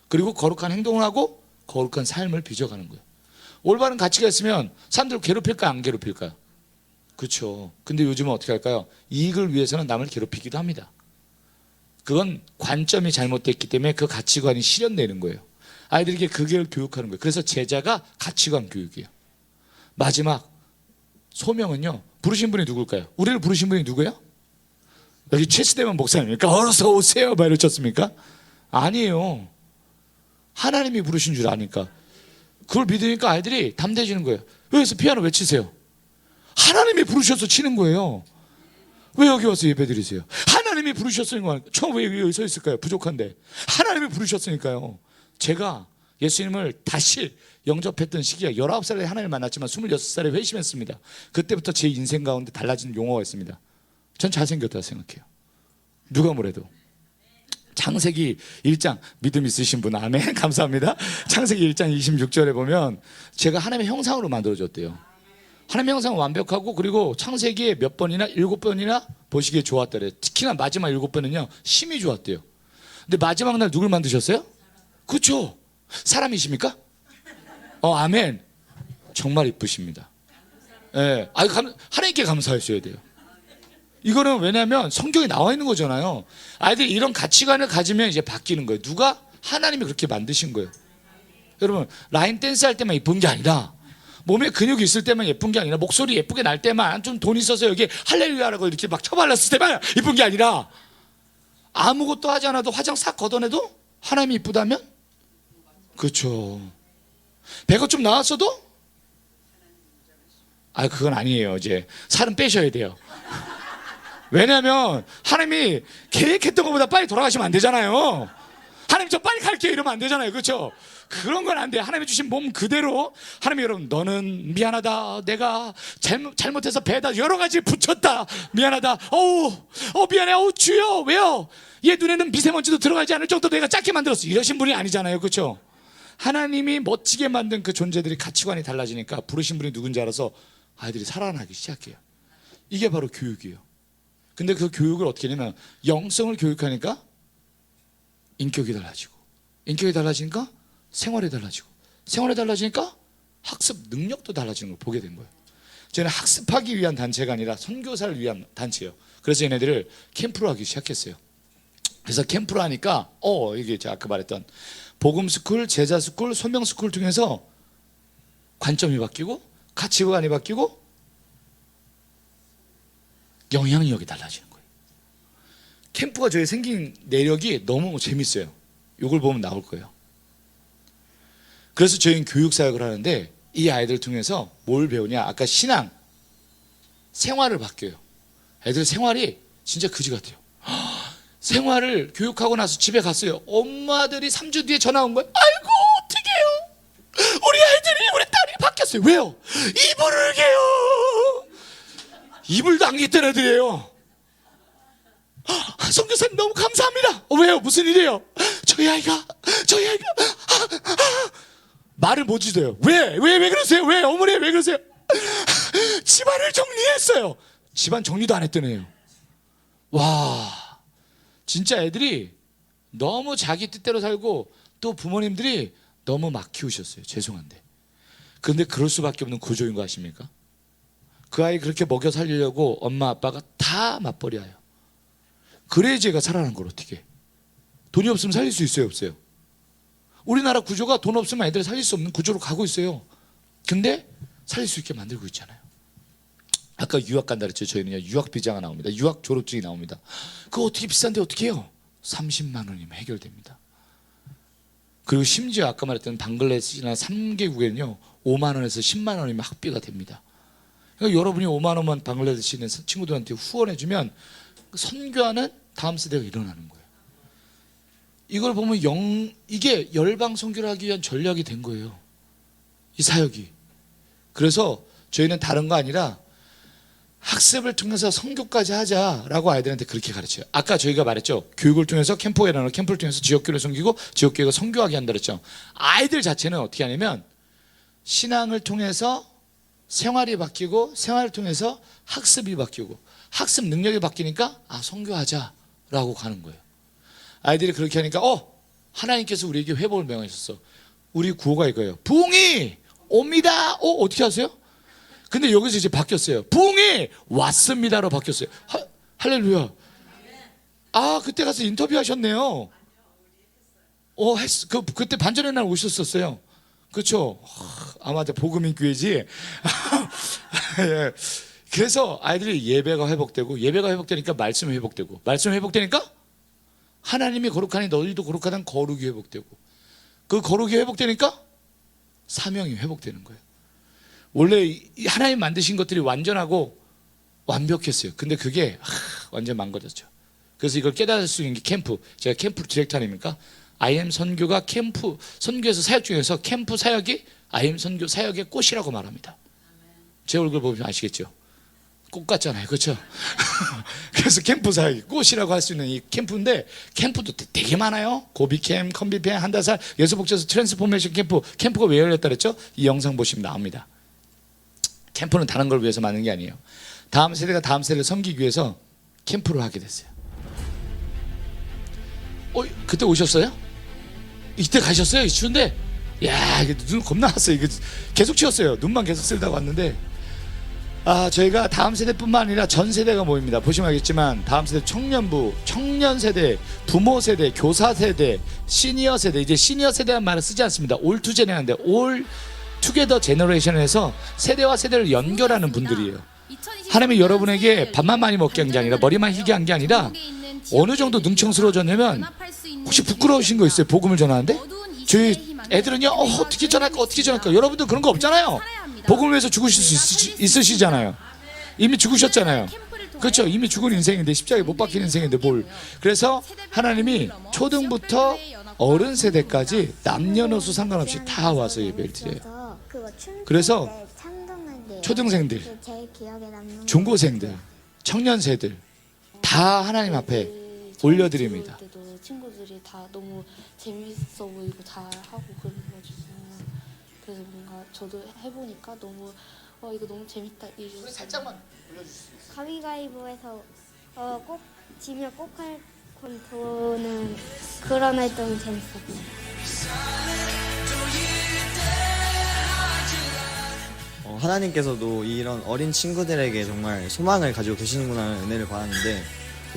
그리고 거룩한 행동을 하고 거룩한 삶을 빚어가는 거예요. 올바른 가치가 있으면 사람들 괴롭힐까 안 괴롭힐까요? 그렇죠. 근데 요즘은 어떻게 할까요? 이익을 위해서는 남을 괴롭히기도 합니다. 그건 관점이 잘못됐기 때문에 그 가치관이 실현되는 거예요. 아이들에게 그걸 교육하는 거예요. 그래서 제자가 가치관 교육이에요. 마지막 소명은요, 부르신 분이 누굴까요? 우리를 부르신 분이 누구예요? 여기 최수대만 목사님입니까? 어서 오세요 막 이러셨습니까? 아니에요. 하나님이 부르신 줄 아니까. 그걸 믿으니까 아이들이 담대해지는 거예요. 여기서 피아노 왜 치세요? 하나님이 부르셔서 치는 거예요. 왜 여기 와서 예배 드리세요? 하나님이 부르셨으니까. 저 왜 여기 서 있을까요? 부족한데. 하나님이 부르셨으니까요. 제가 예수님을 다시 영접했던 시기가 19살에 하나님을 만났지만 26살에 회심했습니다. 그때부터 제 인생 가운데 달라진 용어가 있습니다. 전 잘생겼다고 생각해요. 누가 뭐래도. 창세기 1장, 믿음 있으신 분 아멘 감사합니다. 창세기 1장 26절에 보면 제가 하나님의 형상으로 만들어졌대요. 하나님의 형상은 완벽하고, 그리고 창세기에 몇 번이나 7번이나 보시기에 좋았다래요. 특히나 마지막 7번은요 심히 좋았대요. 근데 마지막 날 누굴 만드셨어요? 그렇죠. 사람이십니까? 아멘. 정말 이쁘십니다. 예. 하나님께 감사하셔야 돼요. 이거는 왜냐하면 성경에 나와 있는 거잖아요. 아이들이 이런 가치관을 가지면 이제 바뀌는 거예요. 누가? 하나님이 그렇게 만드신 거예요. 여러분, 라인 댄스 할 때만 예쁜 게 아니라, 몸에 근육이 있을 때만 예쁜 게 아니라, 목소리 예쁘게 날 때만, 좀 돈 있어서 여기 할렐루야라고 이렇게 막 쳐발랐을 때만 예쁜 게 아니라, 아무것도 하지 않아도 화장 싹 걷어내도 하나님이 이쁘다면? 그렇죠. 배가 좀 나왔어도? 그건 아니에요. 이제 살은 빼셔야 돼요. 왜냐하면 하나님이 계획했던 것보다 빨리 돌아가시면 안 되잖아요. 하나님 저 빨리 갈게요 이러면 안 되잖아요. 그렇죠? 그런 건 안 돼요. 하나님이 주신 몸 그대로. 하나님이, 여러분, 너는 미안하다, 내가 잘못해서 배에다 여러 가지 붙였다, 미안하다, 미안해, 주여, 왜요? 얘 눈에는 미세먼지도 들어가지 않을 정도로 내가 작게 만들었어, 이러신 분이 아니잖아요. 그렇죠? 하나님이 멋지게 만든 그 존재들이 가치관이 달라지니까 부르신 분이 누군지 알아서 아이들이 살아나기 시작해요. 이게 바로 교육이에요. 근데 그 교육을 어떻게 하냐면, 영성을 교육하니까 인격이 달라지고, 인격이 달라지니까 생활이 달라지고, 생활이 달라지니까 학습 능력도 달라지는 걸 보게 된 거예요. 저는 학습하기 위한 단체가 아니라 선교사를 위한 단체예요. 그래서 얘네들을 캠프로 하기 시작했어요. 그래서 캠프로 하니까 이게 제가 아까 말했던 복음스쿨, 제자스쿨, 소명스쿨 중에서 관점이 바뀌고 가치관이 바뀌고 영향력이 달라지는 거예요. 캠프가 저희 생긴 내력이 너무 재밌어요. 이걸 보면 나올 거예요. 그래서 저희는 교육사역을 하는데, 이 아이들 통해서 뭘 배우냐, 아까 신앙, 생활을 바뀌어요. 애들 생활이 진짜 그지 같아요. 생활을 교육하고 나서 집에 갔어요. 엄마들이 3주 뒤에 전화 온 거예요. 아이고 어떡해요, 우리 아이들이, 우리 딸이 바뀌었어요. 왜요? 이불을 개요. 이불도 안 겠던 애들이에요. 선교사님 너무 감사합니다. 왜요? 무슨 일이에요? 저희 아이가 말을 못 짓어요. 왜 그러세요? 왜 어머니 왜 그러세요? 집안을 정리했어요. 집안 정리도 안 했던 애예요. 와, 진짜 애들이 너무 자기 뜻대로 살고, 또 부모님들이 너무 막 키우셨어요. 죄송한데. 근데 그럴 수밖에 없는 구조인 거 아십니까? 그 아이 그렇게 먹여 살리려고 엄마 아빠가 다 맞벌이해요. 그래야지 얘가 살아난 걸 어떻게. 돈이 없으면 살릴 수 있어요, 없어요? 우리나라 구조가 돈 없으면 애들 살릴 수 없는 구조로 가고 있어요. 근데 살릴 수 있게 만들고 있잖아요. 아까 유학 간다 그랬죠. 저희는요, 유학 비자가 나옵니다. 유학 졸업증이 나옵니다. 그거 어떻게 비싼데 어떻게 해요? 30만 원이면 해결됩니다. 그리고 심지어 아까 말했던 방글라데시나 3개국에는요 5만 원에서 10만 원이면 학비가 됩니다. 그러니까 여러분이 5만 원만 방글라데시에 있는 친구들한테 후원해주면 선교하는 다음 세대가 일어나는 거예요. 이걸 보면 이게 열방 선교를 하기 위한 전략이 된 거예요. 이 사역이. 그래서 저희는 다른 거 아니라 학습을 통해서 선교까지 하자라고 아이들한테 그렇게 가르쳐요. 아까 저희가 말했죠. 교육을 통해서 캠프가 일어나고 캠프를 통해서 지역교회를 섬기고 지역교회가 선교하게 한다 그랬죠. 아이들 자체는 어떻게 하냐면 신앙을 통해서 생활이 바뀌고 생활을 통해서 학습이 바뀌고 학습 능력이 바뀌니까 선교하자라고 가는 거예요. 아이들이 그렇게 하니까 하나님께서 우리에게 회복을 명하셨어. 우리 구호가 이거예요. 부흥이 옵니다. 어떻게 하세요? 근데 여기서 이제 바뀌었어요. 부흥이 왔습니다로 바뀌었어요. 할렐루야. 그때 가서 인터뷰 하셨네요. 그때 반전의 날 오셨었어요. 그렇죠? 아마 복음인 교회지. 예. 그래서 아이들이 예배가 회복되니까 말씀이 회복되고, 말씀이 회복되니까 하나님이 거룩하니 너희도 거룩하다는 거룩이 회복되고, 그 거룩이 회복되니까 사명이 회복되는 거예요. 원래 하나님 만드신 것들이 완전하고 완벽했어요. 근데 그게 완전 망가졌죠. 그래서 이걸 깨달을 수 있는 게 캠프. 제가 캠프 디렉터 아닙니까? IM 선교가 캠프 선교에서 사역 중에서 캠프 사역이 IM 선교 사역의 꽃이라고 말합니다. 제 얼굴 보면 아시겠죠? 꽃 같잖아요. 그렇죠? 그래서 캠프 사역이 꽃이라고 할 수 있는 이 캠프인데, 캠프도 되게 많아요. 고비캠, 컴비캠, 한다살, 예수복지에서 트랜스포메이션 캠프가 왜 열렸다 그랬죠? 이 영상 보시면 나옵니다. 캠프는 다른 걸 위해서 만든 게 아니에요. 다음 세대가 다음 세대를 섬기기 위해서 캠프를 하게 됐어요. 그때 오셨어요? 이때 가셨어요? 추운데? 야, 이게 눈 겁나 왔어요. 이거 계속 치웠어요. 눈만 계속 쓸다가 왔는데, 저희가 다음 세대뿐만 아니라 전 세대가 모입니다. 보시면 알겠지만 다음 세대 청년부, 청년 세대, 부모 세대, 교사 세대, 시니어 세대. 이제 시니어 세대라는 말을 쓰지 않습니다. 올 투 제네라는데 올 투게더 제너레이션에서 세대와 세대를 연결하는 분들이에요. 하나님이 여러분에게 밥만 많이 먹게 한 게 아니라 머리만 희게 한 게 아니라 어느 정도 능청스러워졌냐면, 혹시 부끄러우신 거 있어요? 복음을 전하는데? 저희 애들은요, 어떻게 전할까? 여러분들 그런 거 없잖아요. 복음을 위해서 죽으실 수 있으시잖아요. 이미 죽으셨잖아요. 그렇죠? 이미 죽은 인생인데, 십자가에 못 박힌 인생인데 뭘. 그래서 하나님이 초등부터 어른 세대까지 남녀노소 상관없이 다 와서 예배를 드려요. 그래서 초등생들, 중고생들, 청년세들 다 하나님 앞에 올려드립니다. 친구들이 다 너무 재밌어 보이고 잘하고 그래가지고, 그래서 뭔가 저도 해보니까 너무 이거 너무 재밌다. 우리 살짝만 올려주실 수 있어요? 가위가위보에서 꼭 지면 꼭 할 건 도는 그런 활동이 재밌었어요. 하나님께서도 이런 어린 친구들에게 정말 소망을 가지고 계시는구나 은혜를 받았는데,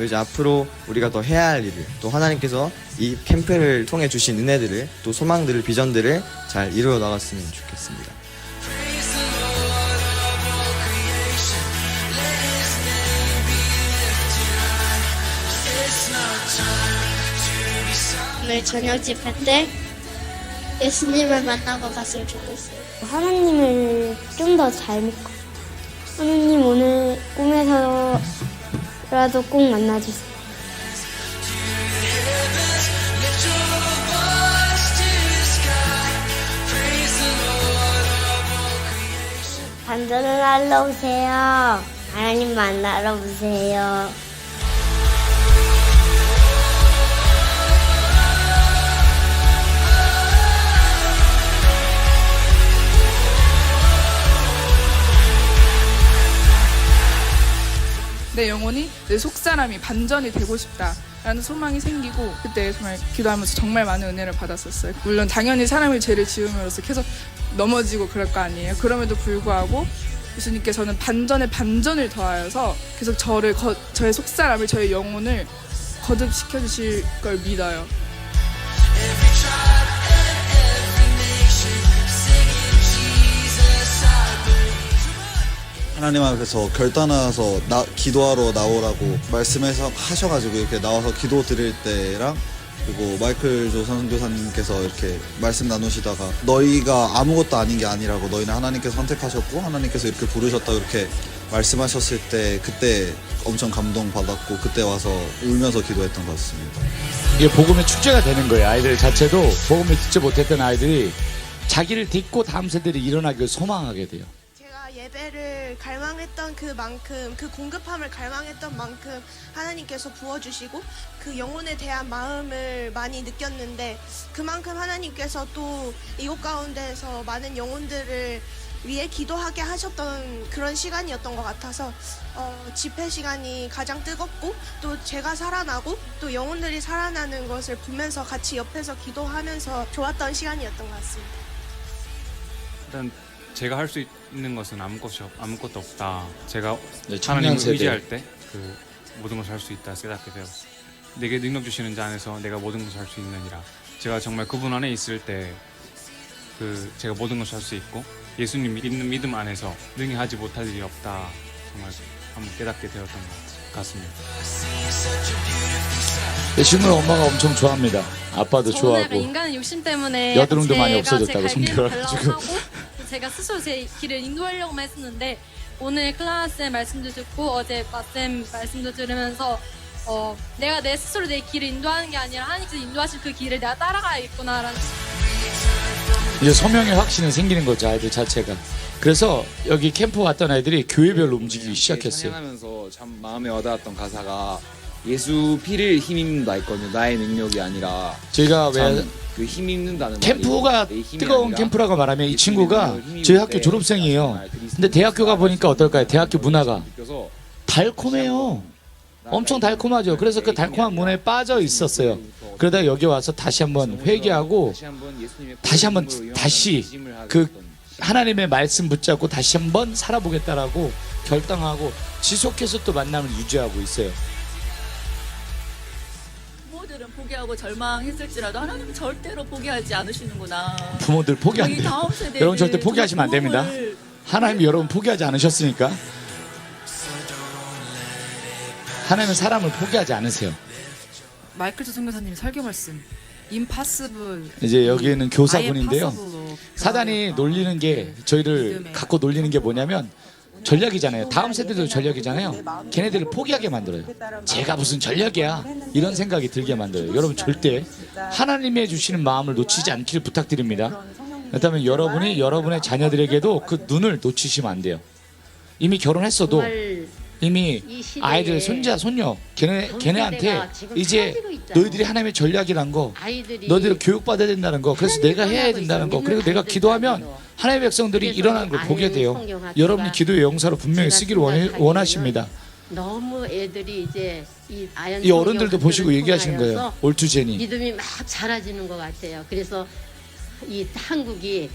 이제 앞으로 우리가 더 해야 할 일을, 또 하나님께서 이 캠프를 통해 주신 은혜들을, 또 소망들을, 비전들을 잘 이루어 나갔으면 좋겠습니다. 오늘 저녁 집회 때 예수님을 만나고 갔으면 좋겠어요. 하나님을 좀 더 잘 믿고, 하나님 오늘 꿈에서라도 꼭 만나주세요. 반전을 하러 오세요. 하나님 만나러 오세요. 내 영혼이 내 속사람이 반전이 되고 싶다라는 소망이 생기고, 그때 정말 기도하면서 정말 많은 은혜를 받았었어요. 물론 당연히 사람이 죄를 지음으로써 계속 넘어지고 그럴 거 아니에요. 그럼에도 불구하고 예수님께서는 반전에 반전을 더하여서 계속 저의 속사람을, 저의 영혼을 거듭시켜 주실 걸 믿어요. 하나님 앞에서 결단하셔서 기도하러 나오라고 말씀해서 하셔가지고 이렇게 나와서 기도 드릴 때랑 그리고 마이클 조 선교사님께서 이렇게 말씀 나누시다가 너희가 아무것도 아닌 게 아니라고 너희는 하나님께서 선택하셨고 하나님께서 이렇게 부르셨다 이렇게 말씀하셨을 때 그때 엄청 감동받았고 그때 와서 울면서 기도했던 것 같습니다. 이게 복음의 축제가 되는 거예요. 아이들 자체도 복음을 듣지 못했던 아이들이 자기를 딛고 다음 세대를 일어나기를 소망하게 돼요. 제가 예배를 갈망했던 그만큼 그 공급함을 갈망했던 만큼 하나님께서 부어주시고 그 영혼에 대한 마음을 많이 느꼈는데 그만큼 하나님께서 또 이곳 가운데에서 많은 영혼들을 위해 기도하게 하셨던 그런 시간이었던 것 같아서 집회 시간이 가장 뜨겁고 또 제가 살아나고 또 영혼들이 살아나는 것을 보면서 같이 옆에서 기도하면서 좋았던 시간이었던 것 같습니다. 일단 제가 할 수 있는 것은 아무것도 없다. 제가 네, 청년 하나님을 세대. 의지할 때 그 모든 것을 할 수 있다 깨닫게 되었어요. 내게 능력 주시는 자 안에서 내가 모든 것을 할 수 있느니라. 제가 정말 그분 안에 있을 때 그 제가 모든 것을 할 수 있고 예수님 믿는 믿음 안에서 능히 하지 못할 일이 없다. 정말 한번 깨닫게 되었던 것 같습니다. 이 친구는 엄마가 엄청 좋아합니다. 아빠도 저는 약간 좋아하고. 인간의 욕심 때문에 여드름도 약간 많이 제가 없어졌다고 제 갈 길을 성경을 가려고 하고 제가 스스로 제 길을 인도하려고만 했었는데 오늘 클라스의 말씀도 듣고 어제 마쌤 말씀도 들으면서 내가 내 스스로 내 길을 인도하는 게 아니라 하나님께서 인도하실 그 길을 내가 따라가야겠구나라는 이제 소명의 확신이 생기는 거죠, 아이들 자체가. 그래서 여기 캠프 왔던 아이들이 교회별로 움직이기 시작했어요. 찬양하면서 참 마음에 와닿았던 가사가 예수 피를 힘입는다 했거든요. 나의 능력이 아니라 저희가 왜 그 힘 입는다는 캠프가 말이 내 힘이 뜨거운 아니라 캠프라고 말하면 이 예수님의 친구가 능력을 힘입을 저희 학교 때 졸업생이에요. 정말 그리스도의 근데 대학교 가 보니까 어떨까요? 대학교 문화가 느껴서 달콤해요. 엄청 달콤하죠. 그래서 그 달콤한 문화에 빠져 있었어요. 그러다 여기 와서 다시 한번 회개하고 다시 그 하나님의 말씀 붙잡고 다시 한번 살아보겠다라고 결단하고 지속해서 또 만남을 유지하고 있어요. 부모들은 포기하고 절망했을지라도 하나님은 절대로 포기하지 않으시는구나. 부모들 포기 안 저희 돼요. 다음 세대를 여러분 절대 포기하시면 안 됩니다. 부모를 하나님이 여러분 포기하지 않으셨으니까. 하나님은 사람을 포기하지 않으세요. 마이클 조 선교사님 설교 말씀 임파서블 이제 여기는 교사분인데요. 사단이 놀리는 게 저희를 믿음의 갖고 놀리는 게 뭐냐면 전략이잖아요. 다음 세대도 전략이잖아요. 걔네들을 포기하게 만들어요. 제가 무슨 전략이야 이런 생각이 들게 만들어요. 여러분 절대 하나님의 주시는 마음을 놓치지 않기를 부탁드립니다. 그렇다면 여러분이 여러분의 자녀들에게도 그 눈을 놓치시면 안 돼요. 이미 결혼했어도 이미 아이들 손자 손녀 걔네한테 이제 너희들이 하나님의 전략이란 거 너희들이 교육받아야 된다는 거 그래서 내가 해야 된다는 거 그리고 내가 기도하면 하나님의 백성들이 일어나는 걸 보게 돼요. 여러분이 기도의 용사로 분명히 쓰기를 원하십니다. 너무 애들이 이제 이 어른들도 보시고 얘기하시는 거예요. 올투제니 믿음이 막 자라지는 것 같아요. 그래서 이 한국이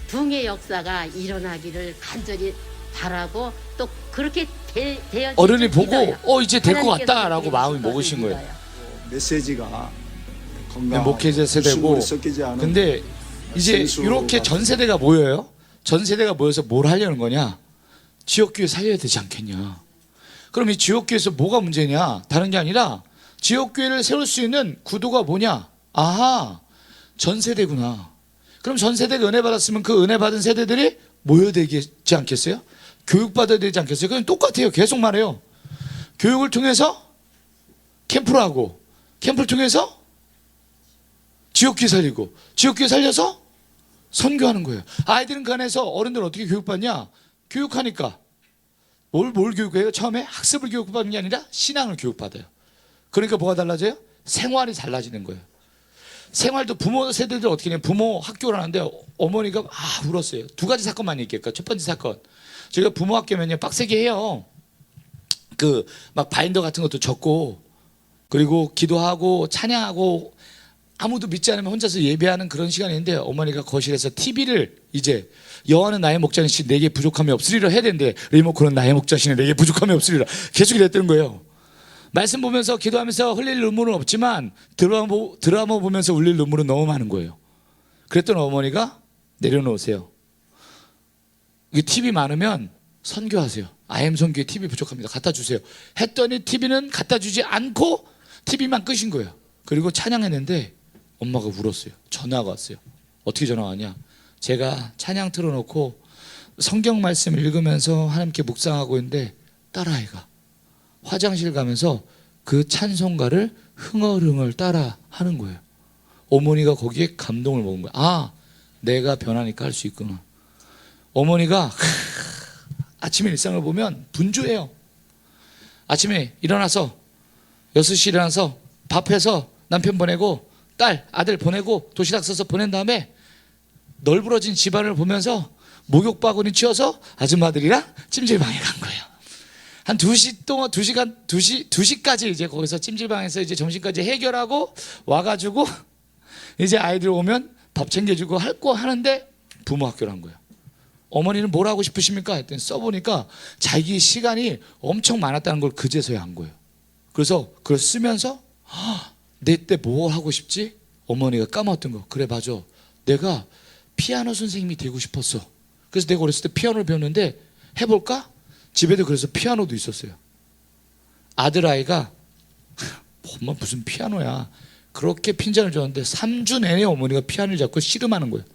붕의 역사가 일어나기를 간절히 바라고 또 그렇게 되어 어른이 보고 이제 될 것 같다라고 마음이 먹으신 거예요. 메시지가 네, 목회자 세대고 근데 이제 이렇게 전 세대가 모여요. 전 세대가 모여서 뭘 하려는 거냐? 지역교회 살려야 되지 않겠냐? 그럼 이 지역교회에서 뭐가 문제냐? 다른 게 아니라 지역교회를 세울 수 있는 구도가 뭐냐? 아하, 전 세대구나. 그럼 전 세대가 은혜 받았으면 그 은혜 받은 세대들이 모여야 되지 않겠어요? 교육받아야 되지 않겠어요? 그럼 똑같아요. 계속 말해요. 교육을 통해서 캠프를 하고 캠프를 통해서 지역교회 살리고 지역교회 살려서 선교하는 거예요. 아이들은 그 안에서 어른들 어떻게 교육받냐? 교육하니까 뭘 교육해요? 처음에 학습을 교육받는 게 아니라 신앙을 교육받아요. 그러니까 뭐가 달라져요? 생활이 달라지는 거예요. 생활도 부모 세대들 어떻게 해요? 부모 학교를 하는데 어머니가 울었어요. 두 가지 사건만 얘기할까? 첫 번째 사건 제가 부모 학교면요 빡세게 해요. 그 막 바인더 같은 것도 적고 그리고 기도하고 찬양하고 아무도 믿지 않으면 혼자서 예배하는 그런 시간이 있는데 어머니가 거실에서 TV를 이제 여호와는 나의 목자시니 내게 부족함이 없으리라 해야 되는데 리모컨은 나의 목자시니 내게 부족함이 없으리라 계속 이랬던 거예요. 말씀 보면서 기도하면서 흘릴 눈물은 없지만 드라마 보면서 울릴 눈물은 너무 많은 거예요. 그랬던 어머니가 내려놓으세요. 이게 TV 많으면 선교하세요. IM 선교에 TV 부족합니다. 갖다 주세요. 했더니 TV는 갖다 주지 않고 TV만 끄신 거예요. 그리고 찬양했는데 엄마가 울었어요. 전화가 왔어요. 어떻게 전화가 왔냐? 제가 찬양 틀어놓고 성경 말씀 읽으면서 하나님께 묵상하고 있는데 딸아이가 화장실 가면서 그 찬송가를 흥얼흥얼 따라 하는 거예요. 어머니가 거기에 감동을 먹은 거예요. 아, 내가 변하니까 할 수 있구나. 어머니가 아침에 일상을 보면 분주해요. 아침에 일어나서 6시 일어나서 밥해서 남편 보내고 딸, 아들 보내고 도시락 싸서 보낸 다음에 널브러진 집안을 보면서 목욕 바구니 치워서 아줌마들이랑 찜질방에 간 거예요. 한 2시 동안 2시까지 이제 거기서 찜질방에서 이제 점심까지 해결하고 와가지고 이제 아이들 오면 밥 챙겨주고 할 거 하는데 부모 학교를 한 거예요. 어머니는 뭘 하고 싶으십니까? 했더니 써보니까 자기 시간이 엄청 많았다는 걸 그제서야 한 거예요. 그래서 그걸 쓰면서 내 때 뭐 하고 싶지? 어머니가 까먹었던 거. 그래 맞아. 내가 피아노 선생님이 되고 싶었어. 그래서 내가 어렸을 때 피아노를 배웠는데 해볼까? 집에도 그래서 피아노도 있었어요. 아들아이가 엄마 무슨 피아노야. 그렇게 핀잔을 줬는데 3주 내내 어머니가 피아노를 잡고 씨름하는 거예요.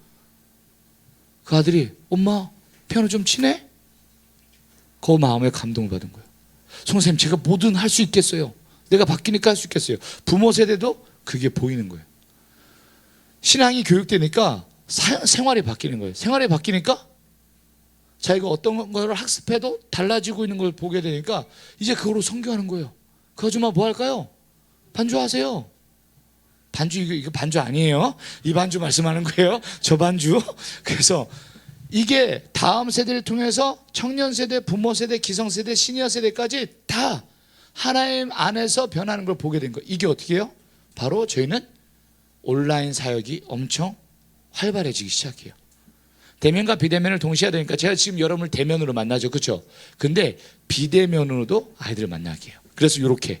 그 아들이 엄마 피아노 좀 치네? 그 마음에 감동을 받은 거예요. 선생님 제가 뭐든 할 수 있겠어요. 내가 바뀌니까 할 수 있겠어요. 부모 세대도 그게 보이는 거예요. 신앙이 교육되니까 생활이 바뀌는 거예요. 생활이 바뀌니까 자기가 어떤 걸 학습해도 달라지고 있는 걸 보게 되니까 이제 그거로 선교하는 거예요. 그 아줌마 뭐 할까요? 반주하세요. 반주 이거 반주 아니에요. 이 반주 말씀하는 거예요. 저 반주. 그래서 이게 다음 세대를 통해서 청년 세대, 부모 세대, 기성 세대, 시니어 세대까지 다 하나님 안에서 변하는 걸 보게 된 거예요. 이게 어떻게 해요? 바로 저희는 온라인 사역이 엄청 활발해지기 시작해요. 대면과 비대면을 동시에 하니까 제가 지금 여러분을 대면으로 만나죠. 그렇죠? 근데 비대면으로도 아이들을 만나게 해요. 그래서 이렇게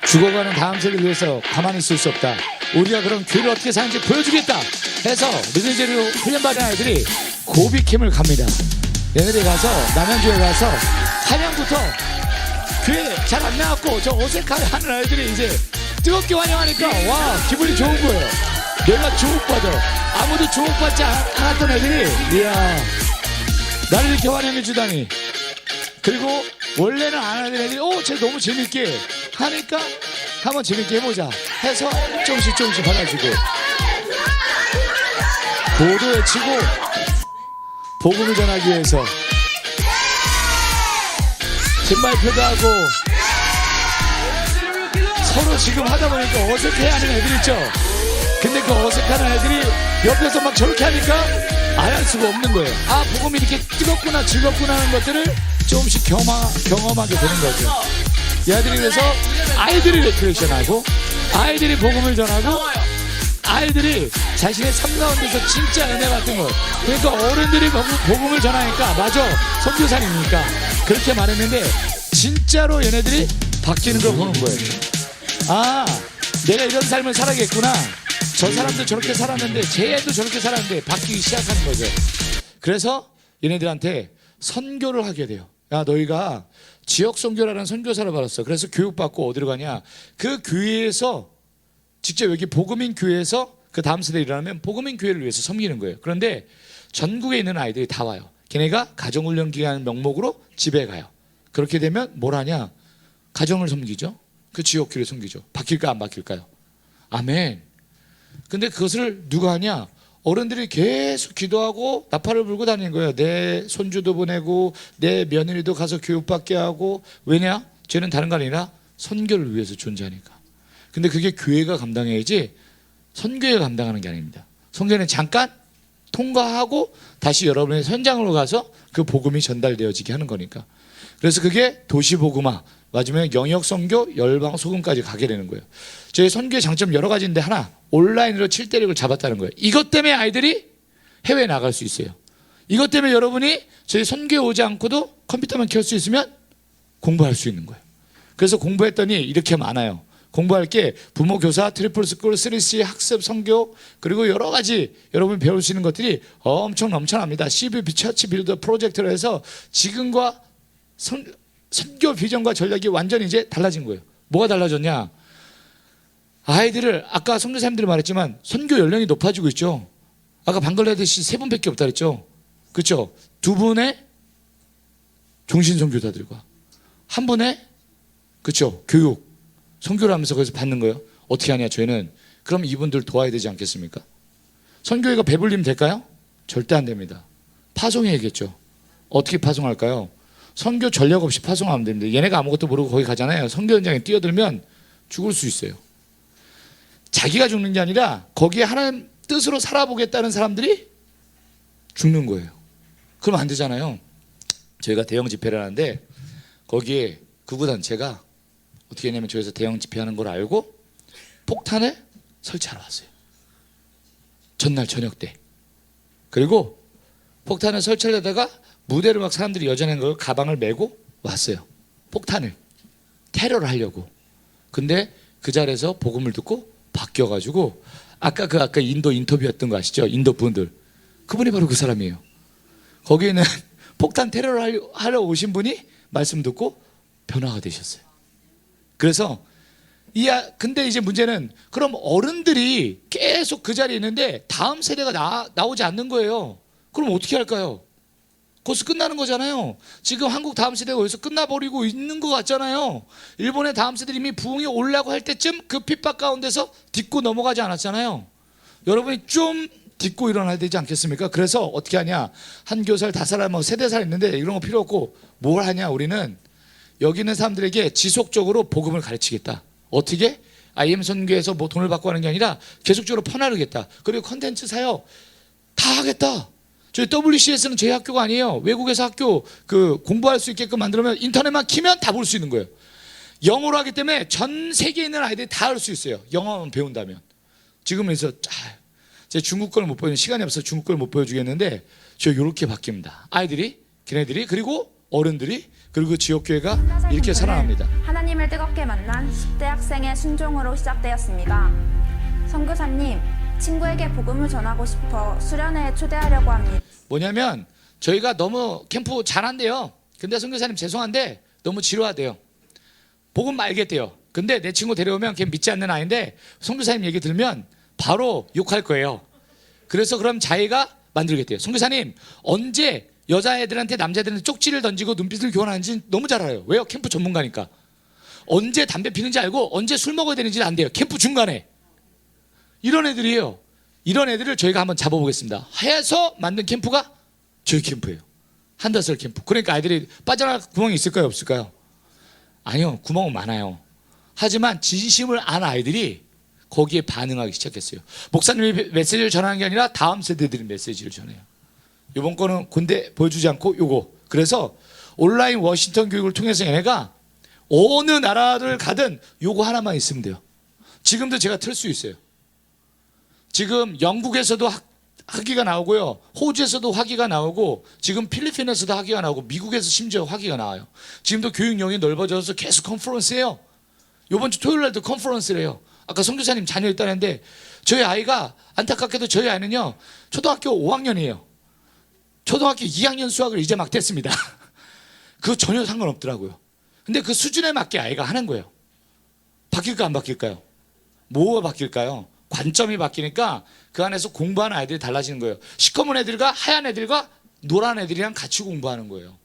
죽어가는 다음 세대를 위해서 가만히 있을 수 없다. 우리가 그럼 교회를 어떻게 사는지 보여주겠다 해서 늦은제로 훈련받은 아이들이 고비캠을 갑니다. 얘네들이 가서 남양주에 가서 한양부터 교회 잘 안 나왔고 저 어색하는 아이들이 이제 뜨겁게 환영하니까 와 기분이 좋은 거예요. 내가 주목받아. 아무도 주목받지 않았던 애들이 이야 나를 이렇게 환영해 주다니. 그리고 원래는 안 하는 애들이 쟤 너무 재밌게 하니까 한번 재밌게 해보자 해서 조금씩 받아주고 보도 외치고 복음을 전하기 위해서 진발표도 하고 서로 지금 하다 보니까 어색해하는 애들 있죠. 근데 그 어색하는 애들이 옆에서 막 저렇게 하니까 안 할 수가 없는 거예요. 아 복음이 이렇게 뜨겁구나 즐겁구나 하는 것들을 조금씩 경험하게 되는 거죠. 이 아이들이 그래서 아이들이 레크레이션하고 아이들이 복음을 전하고 아이들이 자신의 삶 가운데서 진짜 은혜 받은 것. 그러니까 어른들이 복음을 전하니까 맞아 선교사님이니까 그렇게 말했는데 진짜로 얘네들이 바뀌는 걸 보는 거예요. 아 내가 이런 삶을 살아야겠구나. 저 사람도 저렇게 살았는데 쟤 애도 저렇게 살았는데 바뀌기 시작하는 거죠. 그래서 얘네들한테 선교를 하게 돼요. 야 너희가 지역 선교라는 선교사를 받았어. 그래서 교육받고 어디로 가냐. 그 교회에서 직접 여기 복음인 교회에서 그 다음 세대에 일어나면 복음인 교회를 위해서 섬기는 거예요. 그런데 전국에 있는 아이들이 다 와요. 걔네가 가정훈련 기간 명목으로 집에 가요. 그렇게 되면 뭘 하냐. 가정을 섬기죠. 그 지역 교회를 섬기죠. 바뀔까 안 바뀔까요? 아멘. 근데 그것을 누가 하냐. 어른들이 계속 기도하고 나팔을 불고 다니는 거예요. 내 손주도 보내고 내 며느리도 가서 교육받게 하고. 왜냐? 쟤는 다른 거 아니라 선교를 위해서 존재하니까. 근데 그게 교회가 감당해야지 선교회가 감당하는 게 아닙니다. 선교회는 잠깐 통과하고 다시 여러분의 현장으로 가서 그 복음이 전달되어지게 하는 거니까. 그래서 그게 도시복음화 맞으면 영역선교 열방소금까지 가게 되는 거예요. 저희 선교의 장점 여러 가지인데 하나 온라인으로 7대륙을 잡았다는 거예요. 이것 때문에 아이들이 해외에 나갈 수 있어요. 이것 때문에 여러분이 저희 선교에 오지 않고도 컴퓨터만 켤 수 있으면 공부할 수 있는 거예요. 그래서 공부했더니 이렇게 많아요. 공부할 게 부모 교사, 트리플 스쿨, 3C 학습, 선교 그리고 여러 가지 여러분이 배울 수 있는 것들이 엄청 넘쳐납니다. CBB 처치 빌더 프로젝트로 해서 지금과 선교 비전과 전략이 완전히 이제 달라진 거예요. 뭐가 달라졌냐? 아이들을 아까 선교사님들이 말했지만 선교 연령이 높아지고 있죠. 아까 방글라데시 3분밖에 없다 그랬죠. 그렇죠? 2분의 종신선교사들과 1분의 그렇죠? 교육 선교를 하면서 거기서 받는 거예요. 어떻게 하냐 저희는. 그럼 이분들 도와야 되지 않겠습니까? 선교회가 배불리면 될까요? 절대 안 됩니다. 파송해야겠죠. 어떻게 파송할까요? 선교 전략 없이 파송하면 됩니다. 얘네가 아무것도 모르고 거기 가잖아요. 선교 현장에 뛰어들면 죽을 수 있어요. 자기가 죽는 게 아니라 거기에 하나님 뜻으로 살아보겠다는 사람들이 죽는 거예요. 그러면 안 되잖아요. 저희가 대형 집회를 하는데 거기에 구구단체가 어떻게 했냐면 저기서 대형 집회하는 걸 알고 폭탄을 설치하러 왔어요. 전날 저녁 때. 그리고 폭탄을 설치하려다가 무대를 막 사람들이 여전한 걸 가방을 메고 왔어요. 폭탄을 테러를 하려고. 근데 그 자리에서 복음을 듣고 바뀌어가지고 아까 인도 인터뷰였던 거 아시죠? 인도 분들. 그분이 바로 그 사람이에요. 거기에는 폭탄 테러를 하러 오신 분이 말씀 듣고 변화가 되셨어요. 그래서 근데 이제 문제는 그럼 어른들이 계속 그 자리에 있는데 다음 세대가 나오지 않는 거예요. 그럼 어떻게 할까요? 거기서 끝나는 거잖아요. 지금 한국 다음 세대가 여기서 끝나버리고 있는 것 같잖아요. 일본의 다음 세대들이 이미 부흥이 오려고 할 때쯤 그 핍박 가운데서 딛고 넘어가지 않았잖아요. 여러분이 좀 딛고 일어나야 되지 않겠습니까? 그래서 어떻게 하냐. 한 교사를 5살, 뭐 세대살 있는데 이런 거 필요 없고 뭘 하냐. 우리는 여기 있는 사람들에게 지속적으로 복음을 가르치겠다. 어떻게? IM 선교에서 뭐 돈을 받고 하는 게 아니라 계속적으로 퍼나르겠다. 그리고 컨텐츠 사역 다 하겠다. 저희 WCS는 저희 학교가 아니에요. 외국에서 학교 공부할 수 있게끔 만들면 인터넷만 키면 다 볼 수 있는 거예요. 영어로 하기 때문에 전 세계에 있는 아이들이 다 할 수 있어요. 영어만 배운다면. 지금에서 제 중국 걸 못 보여주는 시간이 없어서 중국 걸 못 보여주겠는데 저 이렇게 바뀝니다. 아이들이, 걔네들이, 그리고 어른들이, 그리고 지역교회가 이렇게 살아납니다. 하나님을 뜨겁게 만난 10대 학생의 순종으로 시작되었습니다. 선교사님, 친구에게 복음을 전하고 싶어 수련회에 초대하려고 합니다. 뭐냐면 저희가 너무 캠프 잘한대요. 근데 선교사님 죄송한데 너무 지루하대요. 복음 말겠대요. 근데 내 친구 데려오면 걔 믿지 않는 아이인데 선교사님 얘기 들으면 바로 욕할 거예요. 그래서 그럼 자기가 만들겠대요. 선교사님 언제 여자애들한테 남자애들한테 쪽지를 던지고 눈빛을 교환하는지 너무 잘 알아요. 왜요? 캠프 전문가니까. 언제 담배 피는지 알고 언제 술 먹어야 되는지는 안 돼요. 캠프 중간에. 이런 애들이에요. 이런 애들을 저희가 한번 잡아보겠습니다. 해서 만든 캠프가 저희 캠프예요. 한다설 캠프. 그러니까 아이들이 빠져나갈 구멍이 있을까요? 없을까요? 아니요. 구멍은 많아요. 하지만 진심을 아는 아이들이 거기에 반응하기 시작했어요. 목사님이 메시지를 전하는 게 아니라 다음 세대들이 메시지를 전해요. 이번 거는 군대 보여주지 않고 요거. 그래서 온라인 워싱턴 교육을 통해서 얘네가 어느 나라를 가든 요거 하나만 있으면 돼요. 지금도 제가 틀 수 있어요. 지금 영국에서도 학위가 나오고요. 호주에서도 학위가 나오고 지금 필리핀에서도 학위가 나오고 미국에서 심지어 학위가 나와요. 지금도 교육령이 넓어져서 계속 컨퍼런스예요. 이번 주 토요일 날도 컨퍼런스래요. 아까 선교사님 자녀 있다는데 저희 아이가 안타깝게도 저희 아이는요. 초등학교 5학년이에요. 초등학교 2학년 수학을 이제 막 됐습니다. 그거 전혀 상관없더라고요. 근데 그 수준에 맞게 아이가 하는 거예요. 바뀔까 안 바뀔까요? 뭐가 바뀔까요? 관점이 바뀌니까 그 안에서 공부하는 아이들이 달라지는 거예요. 시커먼 애들과 하얀 애들과 노란 애들이랑 같이 공부하는 거예요.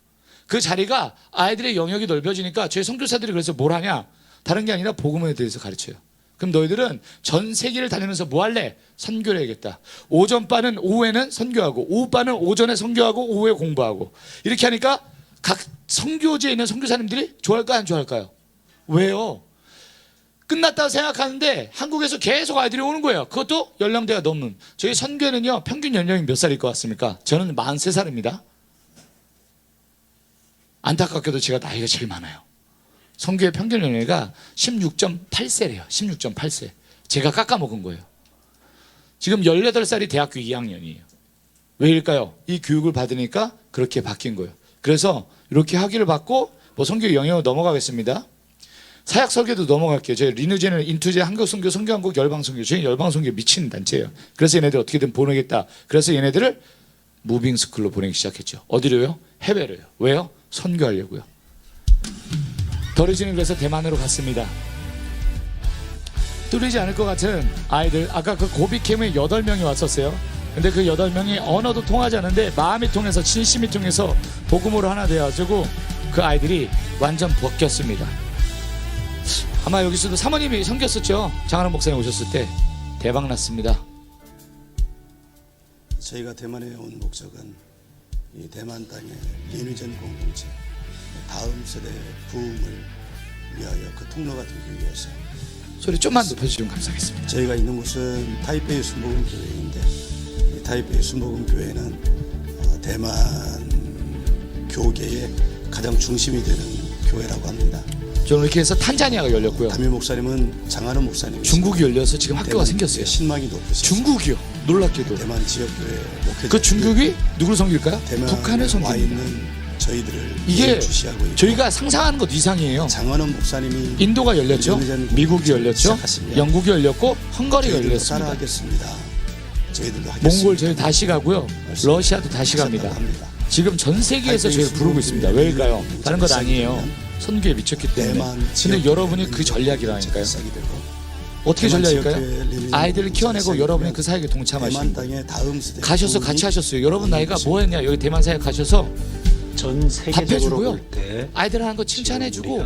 그 자리가 아이들의 영역이 넓어지니까 저희 선교사들이 그래서 뭘 하냐? 다른 게 아니라 복음에 대해서 가르쳐요. 그럼 너희들은 전 세계를 다니면서 뭐 할래? 선교를 해야겠다. 오전바는 오후에는 선교하고 오후바는 오전에 선교하고 오후에 공부하고 이렇게 하니까 각 선교지에 있는 선교사님들이 좋아할까요? 안 좋아할까요? 왜요? 끝났다고 생각하는데 한국에서 계속 아이들이 오는 거예요. 그것도 연령대가 넘는. 저희 선교회는요 평균 연령이 몇 살일 것 같습니까? 저는 43살입니다. 안타깝게도 제가 나이가 제일 많아요. 선교회 평균 연령대가 16.8세래요. 16.8세. 제가 깎아먹은 거예요. 지금 18살이 대학교 2학년이에요. 왜일까요? 이 교육을 받으니까 그렇게 바뀐 거예요. 그래서 이렇게 학위를 받고 뭐 선교회 영역으로 넘어가겠습니다. 사역 설교도 넘어갈게요. 저희 리누제는 인투제 한국 선교 선교한국 열방 선교 저희 열방 선교 미친 단체예요. 그래서 얘네들 어떻게든 보내겠다. 그래서 얘네들을 무빙 스쿨로 보내기 시작했죠. 어디로요? 해외로요. 왜요? 선교하려고요. 더리지는 그래서 대만으로 갔습니다. 뚫리지 않을 것 같은 아이들, 아까 그 고비캠에 8명이 왔었어요. 근데 그 8명이 언어도 통하지 않는데 마음이 통해서 진심이 통해서 복음으로 하나 되어가지고 그 아이들이 완전 바뀌었습니다. 아마 여기서도 사모님이 섬겼었죠. 장하는 목사님 오셨을 때 대박 났습니다. 저희가 대만에 온 목적은 이 대만 땅의 리누전 공동체 다음 세대 부흥을 위하여 그 통로가 되기 위해서 소리 좀만 높여주시면 감사하겠습니다. 저희가 있는 곳은 타이페이 순복음 교회인데 이 타이페이 순복음 교회는 대만 교계의 가장 중심이 되는 교회라고 합니다. 저는 이렇게 해서 탄자니아가 열렸고요. 담임 목사님은 장하는 목사님. 중국이 열려서 지금 학교가 생겼어요. 신망이 높으시죠. 중국이요. 놀랍게도. 대만 지역교회 목회자. 그 중국이 누구를 섬길까요? 북한을 와 섬깁니다. 있는 저희들을 이게 주시하고 있고, 저희가 상상하는 것 이상이에요. 장하는 목사님이 인도가 열렸죠. 미국이 열렸죠. 시작하시면 영국이 열렸고 헝가리가 저희들도 열렸습니다. 따라하겠습니다. 저희들도 하겠습니다. 몽골 저희 다시 가고요. 러시아도 다시 갑니다. 지금 전 세계에서 저희를 부르고 있습니다. 왜일까요? 다른 것 아니에요. 선교에 미쳤기 때문에. 근데 여러분이 그 전략이라니까요. 어떻게 전략일까요? 아이들을 키워내고 여러분이 그 사역에 동참하시는 거예요. 가셔서 같이 하셨어요. 여러분 나이가 뭐 했냐? 여기 대만 사역 가셔서 전 세계적으로 밥해주고요. 볼 때 아이들 하는 거 칭찬해주고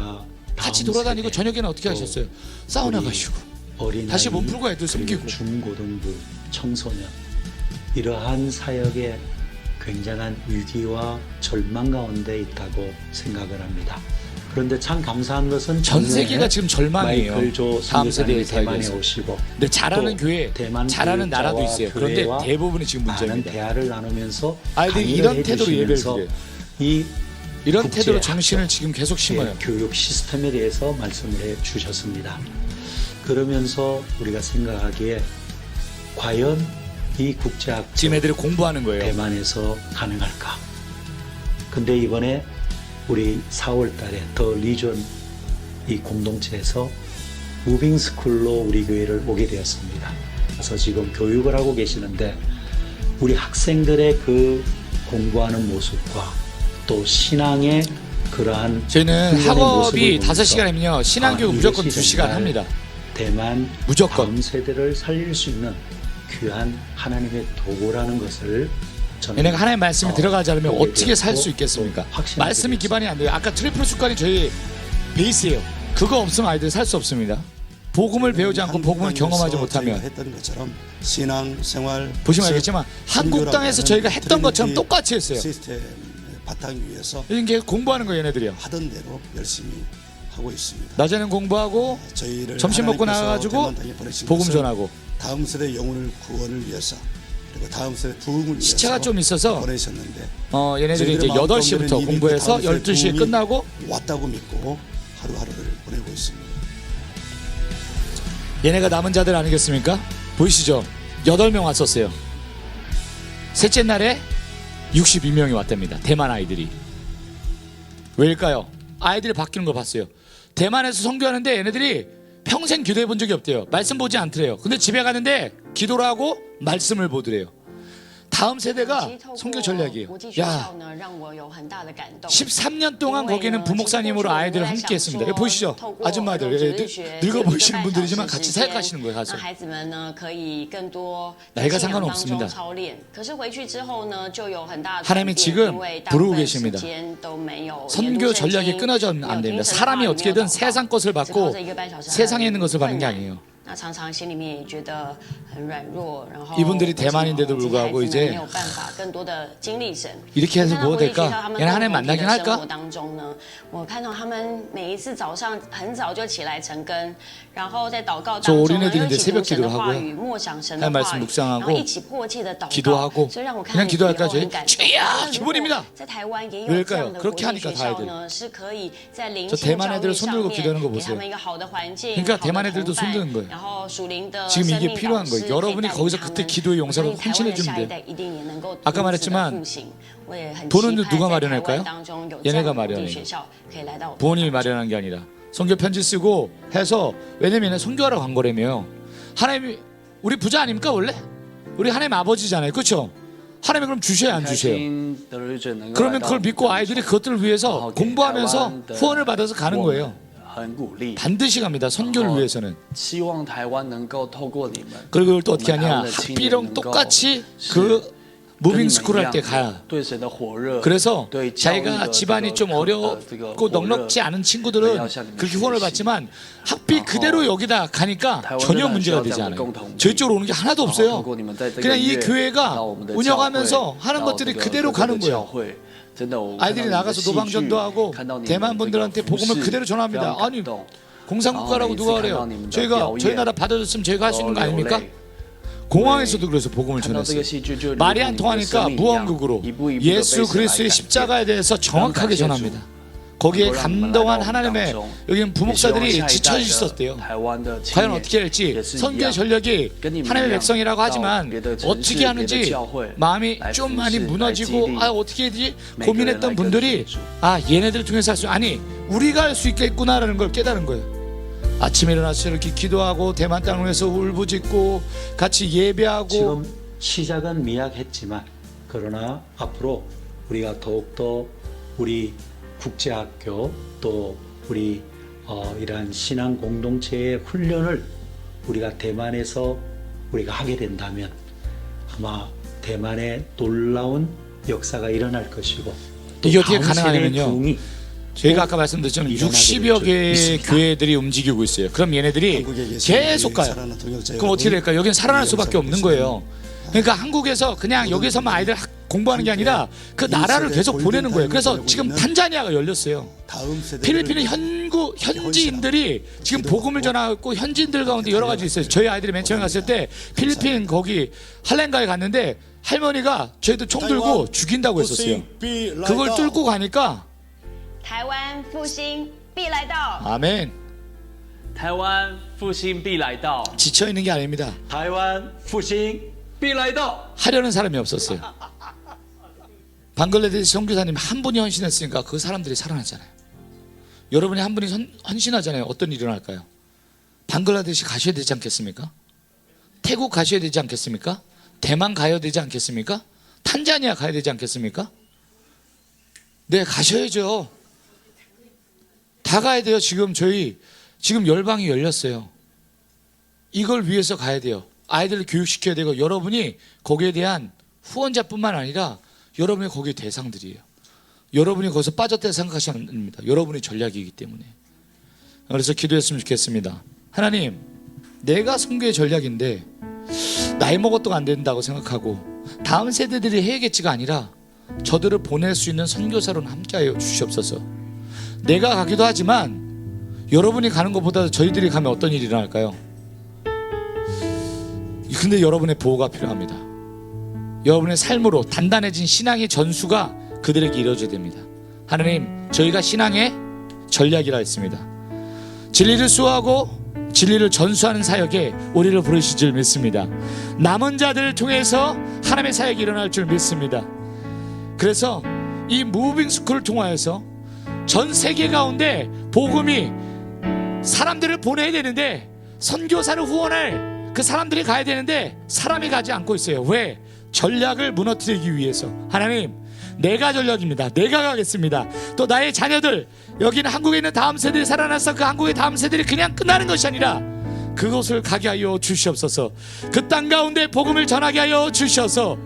같이 돌아다니고 저녁에는 어떻게 하셨어요? 사우나 가시고 다시 몸 풀고 애들 섬기고 중고등부 청소년 이러한 사역에 굉장한 위기와 절망 가운데 있다고 생각을 합니다. 그런데 참 감사한 것은 전 세계가 지금 절망이에요. 마이클 조 다음 세대에 선교사님이 대만에 대해서. 오시고 근데 잘하는 교회, 대만 잘하는 나라도 교육자와 있어요. 그런데 교회와 대부분이 지금 많은 문제입니다. 대화를 나누면서 아이들이 강의를 이런 태도로 예배를 해주시면서 드려요. 이 이런 국제 태도로 학교, 정신을 지금 계속 심어요. 교육 시스템에 대해서 말씀을 해 주셨습니다. 그러면서 우리가 생각하기에 과연 이 국제학교 지금 애들이 공부하는 거예요. 대만에서 가능할까? 근데 이번에 우리 4월 달에 더 리전 이 공동체에서 무빙 스쿨로 우리 교회를 오게 되었습니다. 그래서 지금 교육을 하고 계시는데 우리 학생들의 그 공부하는 모습과 또 신앙의 그러한 저희는 훈련의 학업이 모습을 5시간이면요. 신앙교육 무조건 2시간 합니다. 대만 무조건. 다음 세대를 살릴 수 있는 귀한 하나님의 도구라는 것을 저는 얘네가 하나님의 말씀이 들어가지 않으면 보게 어떻게 살 되었고 수 있겠습니까? 또 확신을 말씀이 드리고 기반이 안 돼요. 아까 트리플 습관이 저희 베이스예요. 그거 없으면 아이들 살 수 없습니다. 복음을 배우지 않고 복음을 경험하지 못하면 했던 것처럼 신앙 생활 보시면 알겠지만 한국 땅에서 저희가 했던 것처럼 똑같이 했어요. 시스템 바탕 위에서 이게 공부하는 거예요, 얘네들이요. 하던 대로 열심히 하고 있습니다. 낮에는 공부하고 저희를 점심 먹고 하나님께서 나가가지고 대만 땅에 보내신 복음 것은 전하고 다음 세대 영혼을 구원을 위해서 그리고 다음 세대 부흥을 위해서 시차가 좀 있어서 보내셨는데 얘네들이 이제 저희들의 마음 8시부터 가운데는 공부해서 이미 다음 세대 12시에 부흥이 끝나고 왔다고 믿고 하루하루를 보내고 있습니다. 얘네가 남은 자들 아니겠습니까? 보이시죠? 8명 왔었어요. 셋째 날에 62명이 왔답니다. 대만 아이들이. 왜일까요? 아이들이 바뀌는 거 봤어요. 대만에서 선교하는데 얘네들이 평생 기도해 본 적이 없대요. 말씀 보지 않더래요. 근데 집에 가는데 기도를 하고 말씀을 보더래요. 다음 세대가 선교 전략이에요. 야, 13년 동안 거기는 부목사님으로 아이들을 함께 했습니다. 여기 보이시죠? 아줌마들, 늙어 보이시는 분들이지만 같이 사역하시는 거예요. 가서. 나이가 상관없습니다. 하나님이 지금 부르고 계십니다. 선교 전략이 끊어져 안 됩니다. 사람이 어떻게든 세상 것을 받고 세상에 있는 것을 받는 게 아니에요. 이분들이 대만인데도 불구하고 이제 이렇게 해서 뭐가 될까? 얘는 하나님 만나긴 할까? 저 어린애들인데 새벽 기도를 하고요. 하나님 말씀 묵상하고 기도하고 그냥 기도할까요? 저희? 주야! 기본입니다. 왜일까요? 그렇게 하니까 다 애들. 저 대만 애들 손 들고 기도하는 거 보세요. 그러니까 대만 애들도 손 드는 거예요. 지금 이게 필요한 거예요. 여러분이 거기서 그때 기도의 용사로 헌신해 주면 돼요. 아까 말했지만 돈은 누가 마련할까요? 얘네가 마련해요. 부모님이 마련한 게 아니라 선교 편지 쓰고 해서 왜냐면 선교하러 간 거라며요. 하나님이 우리 부자 아닙니까 원래? 우리 하나님 아버지잖아요, 그렇죠? 하나님이 그럼 주셔야 안 주세요? 그러면 그걸 믿고 아이들이 그것들을 위해서 공부하면서 후원을 받아서 가는 거예요. 반드시 갑니다. 선교를 위해서는. 그리고 이걸 또 어떻게 하냐? 학비랑 똑같이 그 무빙 스쿨 할 때 가야. 그래서 자기가 집안이 좀 어렵고 넉넉지 않은 친구들은 그렇게 후원을 받지만 학비 그대로 여기다 가니까 전혀 문제가 되지 않아요. 저희 쪽으로 오는 게 하나도 없어요. 그냥 이 교회가 운영하면서 하는 것들이 그대로 가는 거예요. 아이들이 나가서 노방전도 하고 대만 분들한테 복음을 그대로 전합니다. 아니 공산국가라고 누가 그래요? 저희가 저희 나라 받아줬으면 저희가 할 수 있는 거 아닙니까? 공항에서도 그래서 복음을 전했어요. 말이 안 통하니까 무언국으로 예수 그리스도의 십자가에 대해서 정확하게 전합니다. 거기에 감동한 하나님의 여기는 부목사들이 지쳐 있었대요. 과연 어떻게 할지 선교의 전력이 하나님의 백성이라고 하지만 어떻게 하는지 마음이 좀 많이 무너지고 어떻게 해야지 고민했던 분들이 얘네들 통해서 할 수 아니 우리가 할 수 있겠구나라는 걸 깨달은 거예요. 아침에 일어나서 이렇게 기도하고 대만 땅을 위해서 울부짖고 같이 예배하고. 지금 시작은 미약했지만 그러나 앞으로 우리가 더욱더 우리 국제학교 또 우리 이러한 신앙 공동체의 훈련을 우리가 대만에서 우리가 하게 된다면 아마 대만에 놀라운 역사가 일어날 것이고 이게 어떻게 가능하냐면요. 저희가 아까 말씀드렸지만 60여 개의 교회들이 움직이고 있어요. 그럼 얘네들이 계속 가요. 그럼 어떻게 될까요? 여기는 살아날 수밖에 없는 거예요. 그러니까 한국에서 그냥 여기서만 아이들 공부하는 게 아니라 그 나라를 계속 보내는 거예요. 그래서 지금 탄자니아가 열렸어요. 필리핀의 현지인들이 지금 복음을 전하고 현지인들 가운데 여러 가지 있어요. 저희 아이들이 맨 처음에 갔을 때 필리핀 거기 할렌가에 갔는데 할머니가 저희들 총 들고 죽인다고 했었어요. 그걸 뚫고 가니까台湾复兴必来到. 아멘. 台湾复兴必来到. 지쳐 있는 게 아닙니다. 台湾复兴必来到. 하려는 사람이 없었어요. 방글라데시 선교사님 한 분이 헌신했으니까 그 사람들이 살아났잖아요. 여러분이 한 분이 헌신하잖아요. 어떤 일이 일어날까요? 방글라데시 가셔야 되지 않겠습니까? 태국 가셔야 되지 않겠습니까? 대만 가야 되지 않겠습니까? 탄자니아 가야 되지 않겠습니까? 네, 가셔야죠. 다 가야 돼요. 지금 열방이 열렸어요. 이걸 위해서 가야 돼요. 아이들을 교육시켜야 되고 여러분이 거기에 대한 후원자뿐만 아니라 여러분이 거기에 대상들이에요. 여러분이 거기서 빠졌다 생각하시면 안 됩니다. 여러분이 전략이기 때문에. 그래서 기도했으면 좋겠습니다. 하나님, 내가 선교의 전략인데 나이 먹어도 안 된다고 생각하고 다음 세대들이 해야겠지가 아니라 저들을 보낼 수 있는 선교사로는 함께하여 주시옵소서. 내가 가기도 하지만 여러분이 가는 것보다 저희들이 가면 어떤 일이 일어날까요? 근데 여러분의 보호가 필요합니다. 여러분의 삶으로 단단해진 신앙의 전수가 그들에게 이루어져야 됩니다. 하나님, 저희가 신앙의 전략이라 했습니다. 진리를 수호하고 진리를 전수하는 사역에 우리를 부르실 줄 믿습니다. 남은 자들을 통해서 하나님의 사역이 일어날 줄 믿습니다. 그래서 이 무빙 스쿨을 통하여서 전 세계 가운데 복음이 사람들을 보내야 되는데 선교사를 후원할 그 사람들이 가야 되는데 사람이 가지 않고 있어요. 왜? 전략을 무너뜨리기 위해서. 하나님, 내가 전략입니다. 내가 가겠습니다. 또 나의 자녀들, 여기는 한국에 있는 다음 세대들이 살아나서 그 한국의 다음 세대들이 그냥 끝나는 것이 아니라 그곳을 가게 하여 주시옵소서. 그 땅 가운데 복음을 전하게 하여 주셔서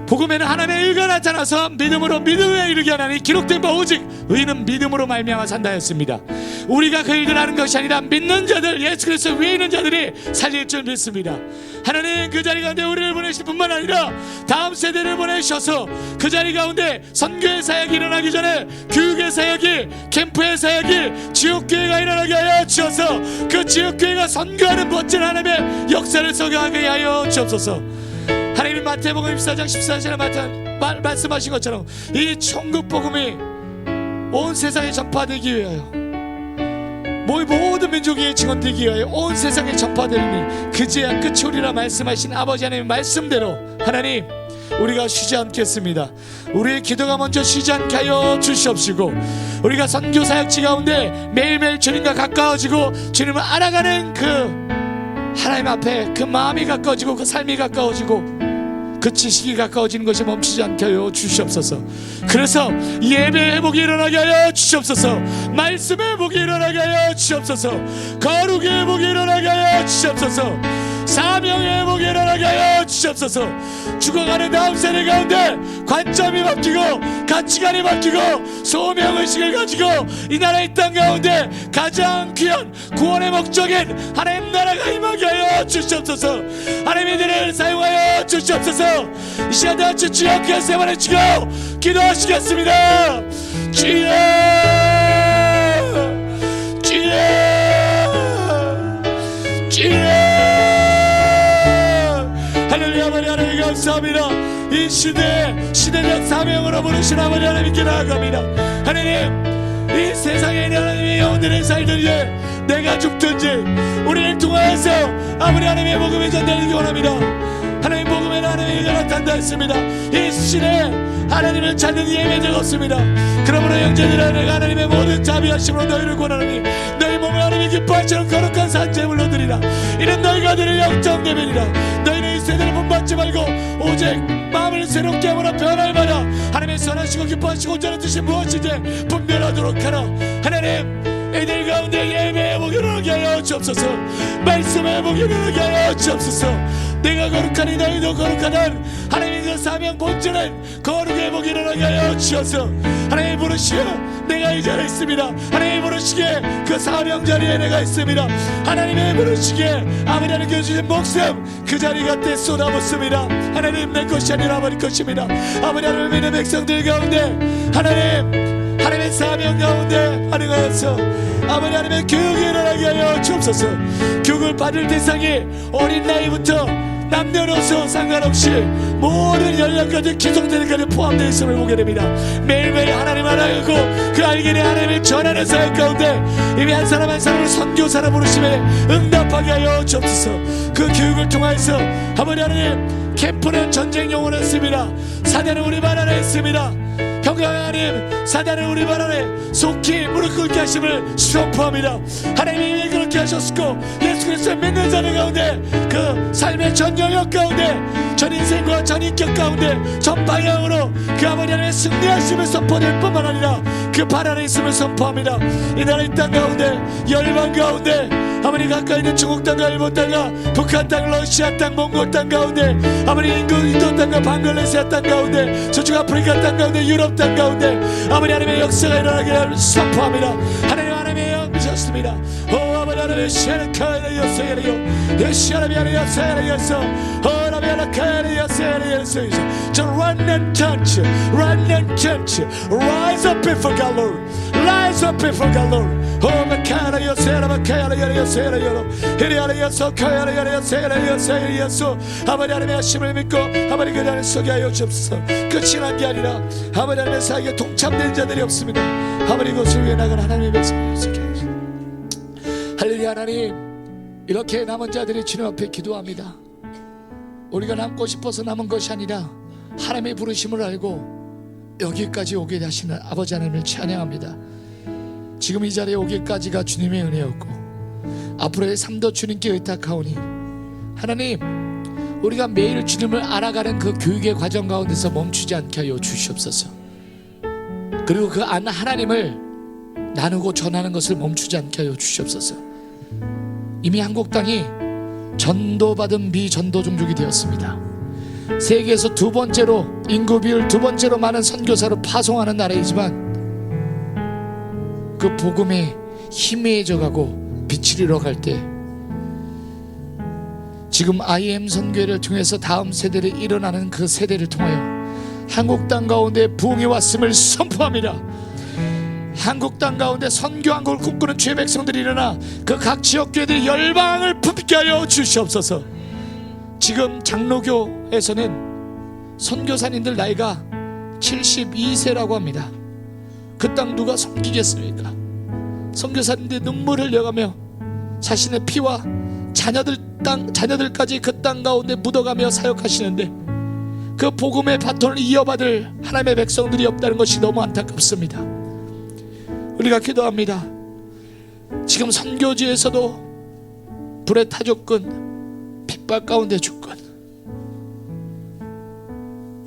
복음에는 하나님의 의가 나타나서 믿음으로 믿음에 이르게 하나니 기록된 바 오직 의인은 믿음으로 말미암아 산다 했습니다. 우리가 그 일을 하는 것이 아니라 믿는 자들, 예수 그리스도 위에 있는 자들이 살릴 줄 믿습니다. 하나님, 그 자리 가운데 우리를 보내실 뿐만 아니라 다음 세대를 보내셔서 그 자리 가운데 선교의 사역이 일어나기 전에 교육의 사역이, 캠프의 사역이, 지역교회가 일어나게 하여 주셔서 그 지역교회가 선교하는 멋진 하나님의 역사를 소개하게 하여 주옵소서. 하나님, 마태복음 24장 14절에 말씀하신 것처럼 이 천국 복음이 온 세상에 전파되기 위하여 모든 민족이 증언되기 위하여 온 세상에 전파되니 그제야 끝이 오리라 말씀하신 아버지 하나님의 말씀대로 하나님, 우리가 쉬지 않겠습니다. 우리의 기도가 먼저 쉬지 않게 하여 주시옵시고, 우리가 선교 사역지 가운데 매일매일 주님과 가까워지고 주님을 알아가는 그 하나님 앞에 그 마음이 가까워지고 그 삶이 가까워지고 그 지식이 가까워지는 것이 멈추지 않게 하여 주시옵소서. 그래서 예배 회복이 일어나게 하여 주시옵소서. 말씀 회복이 일어나게 하여 주시옵소서. 거룩의 회복이 일어나게 하여 주시옵소서. 사명의 회복이 일어나게 하여 주시옵소서. 죽어가는 다음 세대 가운데 관점이 바뀌고 가치관이 바뀌고 소명의식을 가지고 이 나라의 땅 가운데 가장 귀한 구원의 목적인 하나님 나라가 임하게 하여 주시옵소서. 하나님의 이들을 사용하여 주시옵소서. 이 시간 다 같이 주여 그 세만을 치고 기도하시겠습니다. 주여 주여 주여. 할렐루야. 아버지 하나님 감사합니다. 이 시대적 사명으로 부르신 아버지 하나님께 나아갑니다. 하나님, 이 세상에 있는 하나님의 영혼들을 살든지 내가 죽든지 우리를 통하여서 아버지 하나님의 복음이 전달되기 원합니다. 하나님 복음에 하나님의 의가 나타난다 했습니다. 이 시대에 하나님을 찾는 예배자가 없습니다. 그러므로 형제들아, 내가 하나님의 모든 자비하심으로 너희를 권하노니 너희 몸을 하나님이 기뻐하시는 거룩한 산재물로 드리라. 이는 너희가 드릴 영적 예배니라. 너희는 이 세대를 본받지 말고 오직 마음을 새롭게 하거나 변화를 받아 하나님의 선하시고 기뻐하시고 온전한 뜻이 무엇인지 분별하도록 하라. 하나님, 이들 가운데 예배 회복이 일어나게 하여 주옵소서. 말씀 회복이 일어나게 하여 주옵소서. 내가 거룩하니 너희도 거룩하단 하나님의 그 사명 본질은 거룩의 회복이 일어나게 하여 주셔서 하나님 부르시어 내가 이 자리에 있습니다. 하나님 부르시기에 그 사명 자리에 내가 있습니다. 하나님의 부르시기에 아버지 하나님께 주신 목숨 그 자리 같아 쏟아붓습니다. 하나님, 내 것이 아니라 아버지 것입니다. 아버지 하나님 믿는 백성들 가운데 하나님의 사명 가운데 활용하여서 아버지 하나님의 교육이 일어나게 하여 주옵소서. 교육을 받을 대상이 어린 나이부터 남녀노소 상관없이 모든 연령까지 기성들까지 포함되어 있음을 보게 됩니다. 매일매일 하나님 알아가고 그 알게 된 하나님을 전하는 사역 가운데 이미 한 사람 한 사람을 선교사라 부르심에 응답하게 하여 주옵소서. 그 교육을 통해서 아버지 하나님, 캠프는 전쟁 영혼했습니다. 사대는 우리 발 안에 있습니다. 평강 하나님, 사단을 우리 발 안에 속히 무릎 꿇게 하심을 선포합니다. 하나님이 그렇게 하셨고 예수 그리스도를 믿는 자들 가운데 그 삶의 전 영역 가운데 전 인생과 전 인격 가운데 전 방향으로 그 아버지 하나님의 승리하심을 선포될 뿐만 아니라 그 발 안에 있음을 선포합니다. 이 나라 이 땅 가운데 열방 가운데 아버지 가까이 있는 중국 땅과 일본 땅과 북한 땅, 러시아 땅, 몽골 땅 가운데 아버지 인도 땅과 방글라데시 땅 가운데 저쪽 아프리카 땅 가운데 유럽 땅 가운데 아버지 하나님의 역사가 일어나기를 선포합니다. 하나님의 영이셨습니다. 오 아버지 하나님의 시아르카의 역사가요 시아르비아의 역사가요서 오라비아의 카의 역사가요서 저 런던 천치 rise up before God Lord, rise up before God Lord. 오 마카라 역사라 마카라 역사가요 히리아의 역사 카야의 역사가요 아버지 하나님의 하심을 믿고 아버지 그 자를 속에 하여 주옵소서. 끝이 난 게 아니라 아버지 하나님의 사역에 동참된 자들이 없습니다. 아버지 그것을 위해 나가는 하나님의 백성을 속에 하여 주옵소서. 할렐루야. 하나님, 이렇게 남은 자들이 주님 앞에 기도합니다. 우리가 남고 싶어서 남은 것이 아니라 하나님의 부르심을 알고 여기까지 오게 하시는 아버지 하나님을 찬양합니다. 지금 이 자리에 오기까지가 주님의 은혜였고 앞으로의 삶도 주님께 의탁하오니 하나님, 우리가 매일 주님을 알아가는 그 교육의 과정 가운데서 멈추지 않게 하여 주시옵소서. 그리고 그 안 하나님을 나누고 전하는 것을 멈추지 않게 하여 주시옵소서. 이미 한국 땅이 전도받은 미전도 종족이 되었습니다. 세계에서 두 번째로 인구 비율 두 번째로 많은 선교사를 파송하는 나라이지만 그 복음이 희미해져가고 빛을 잃어갈 때 지금 IM 선교회를 통해서 다음 세대를 일어나는 그 세대를 통하여 한국 땅 가운데 부흥이 왔음을 선포합니다. 한국 땅 가운데 선교한국을 꿈꾸는 주의 백성들이 일어나 그 각 지역 교회들이 열방을 품게 하여 주시옵소서. 지금 장로교에서는 선교사님들 나이가 72세라고 합니다. 그 땅 누가 섬기겠습니까? 선교사님들이 눈물을 흘려가며 자신의 피와 자녀들까지 그 땅 가운데 묻어가며 사역하시는데 그 복음의 바톤을 이어받을 하나님의 백성들이 없다는 것이 너무 안타깝습니다. 우리가 기도합니다. 지금 선교지에서도 불에 타 죽건 핍박 가운데 죽건,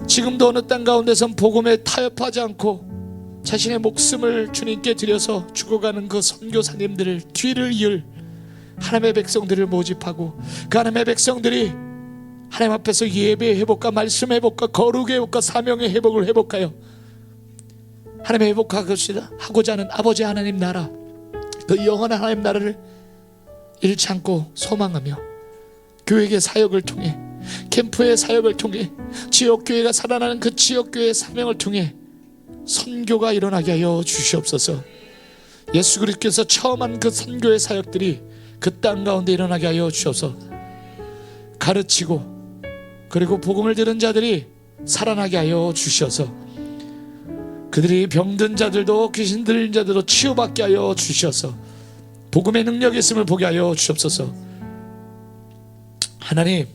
지금도 어느 땅 가운데선 복음에 타협하지 않고 자신의 목숨을 주님께 드려서 죽어가는 그 선교사님들을 뒤를 이을 하나님의 백성들을 모집하고, 그 하나님의 백성들이 하나님 앞에서 예배의 회복과 말씀의 회복과 거룩의 회복과 사명의 회복을 회복하여 하나님의 회복하고자 하는 아버지 하나님 나라, 그 영원한 하나님 나라를 잃지 않고 소망하며, 교회의 사역을 통해, 캠프의 사역을 통해, 지역교회가 살아나는 그 지역교회의 사명을 통해 선교가 일어나게 하여 주시옵소서. 예수 그리스도께서 처음 한 그 선교의 사역들이 그 땅 가운데 일어나게 하여 주셔서 가르치고, 그리고 복음을 들은 자들이 살아나게 하여 주셔서 그들이 병든 자들도 귀신 들린 자들도 치유받게 하여 주셔서 복음의 능력이 있음을 보게 하여 주옵소서. 하나님,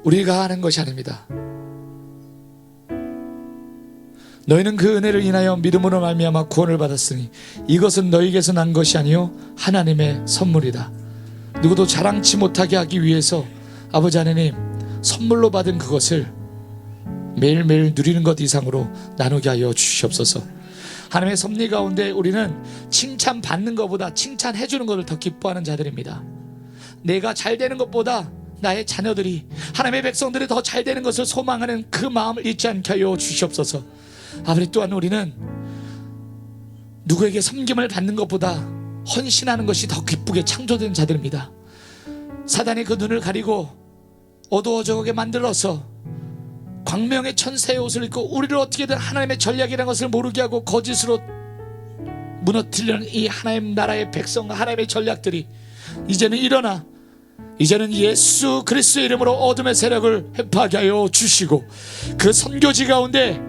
우리가 하는 것이 아닙니다. 너희는 그 은혜를 인하여 믿음으로 말미암아 구원을 받았으니 이것은 너희에게서 난 것이 아니요 하나님의 선물이다. 누구도 자랑치 못하게 하기 위해서 아버지 하나님, 선물로 받은 그것을 매일매일 누리는 것 이상으로 나누게 하여 주시옵소서. 하나님의 섭리 가운데 우리는 칭찬받는 것보다 칭찬해 주는 것을 더 기뻐하는 자들입니다. 내가 잘 되는 것보다 나의 자녀들이, 하나님의 백성들이 더 잘 되는 것을 소망하는 그 마음을 잊지 않게 하여 주시옵소서. 아버지, 또한 우리는 누구에게 섬김을 받는 것보다 헌신하는 것이 더 기쁘게 창조된 자들입니다. 사단이 그 눈을 가리고 어두워져게 만들어서 광명의 천사의 옷을 입고 우리를 어떻게든 하나님의 전략이라는 것을 모르게 하고 거짓으로 무너뜨리는 이 하나님 나라의 백성과 하나님의 전략들이 이제는 일어나, 이제는 예수 그리스도의 이름으로 어둠의 세력을 회파하게 하여 주시고, 그 선교지 가운데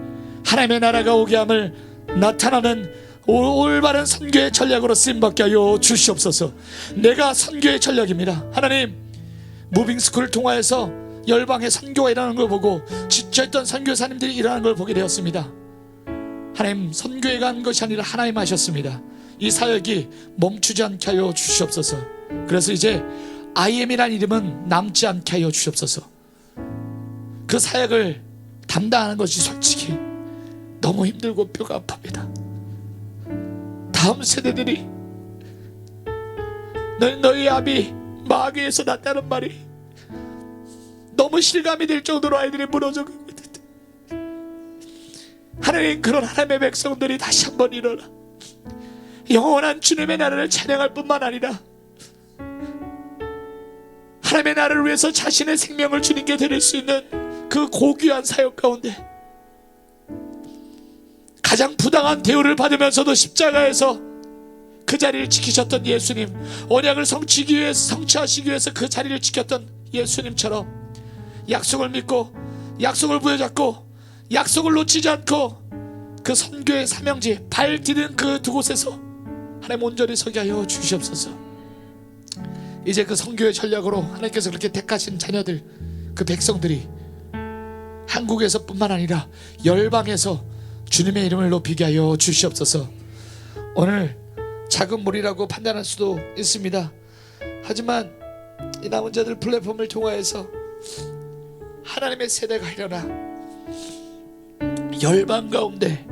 하나님의 나라가 오게 함을 나타나는 올바른 선교의 전략으로 쓰임받게 하여 주시옵소서. 내가 선교의 전략입니다. 하나님, 무빙스쿨을 통하여서 열방의 선교가 일어나는 걸 보고 지쳐있던 선교사님들이 일어나는 걸 보게 되었습니다. 하나님, 선교에 간 것이 아니라 하나님 하셨습니다. 이 사역이 멈추지 않게 하여 주시옵소서. 그래서 이제 IM이라는 이름은 남지 않게 하여 주시옵소서. 그 사역을 담당하는 것이 솔직히 너무 힘들고 뼈가 아픕니다. 다음 세대들이 너희 아비 마귀에서 났다는 말이 너무 실감이 될 정도로 아이들이 무너져 가고 있는데, 하나님, 그런 하나님의 백성들이 다시 한번 일어나 영원한 주님의 나라를 찬양할 뿐만 아니라 하나님의 나라를 위해서 자신의 생명을 주님께 드릴 수 있는 그 고귀한 사역 가운데 가장 부당한 대우를 받으면서도 십자가에서 그 자리를 지키셨던 예수님, 언약을 성취하시기 위해서 그 자리를 지켰던 예수님처럼 약속을 믿고 약속을 부여잡고 약속을 놓치지 않고 그 선교의 사명지 발 디딘 그 두 곳에서 하나님 온전히 서게 하여 주시옵소서. 이제 그 선교의 전략으로 하나님께서 그렇게 택하신 자녀들, 그 백성들이 한국에서 뿐만 아니라 열방에서 주님의 이름을 높이게 하여 주시옵소서. 오늘 작은 무리라고 판단할 수도 있습니다. 하지만 이 남은 자들 플랫폼을 통하여서 하나님의 세대가 일어나 열방 가운데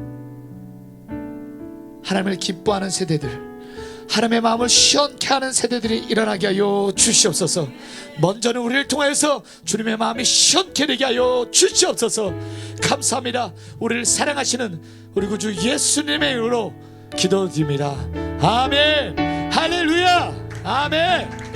하나님을 기뻐하는 세대들, 하나님의 마음을 시원케 하는 세대들이 일어나게 하여 주시옵소서. 먼저는 우리를 통해서 주님의 마음이 시원케 되게 하여 주시옵소서. 감사합니다. 우리를 사랑하시는 우리 구주 예수님의 이름으로 기도드립니다. 아멘. 할렐루야. 아멘.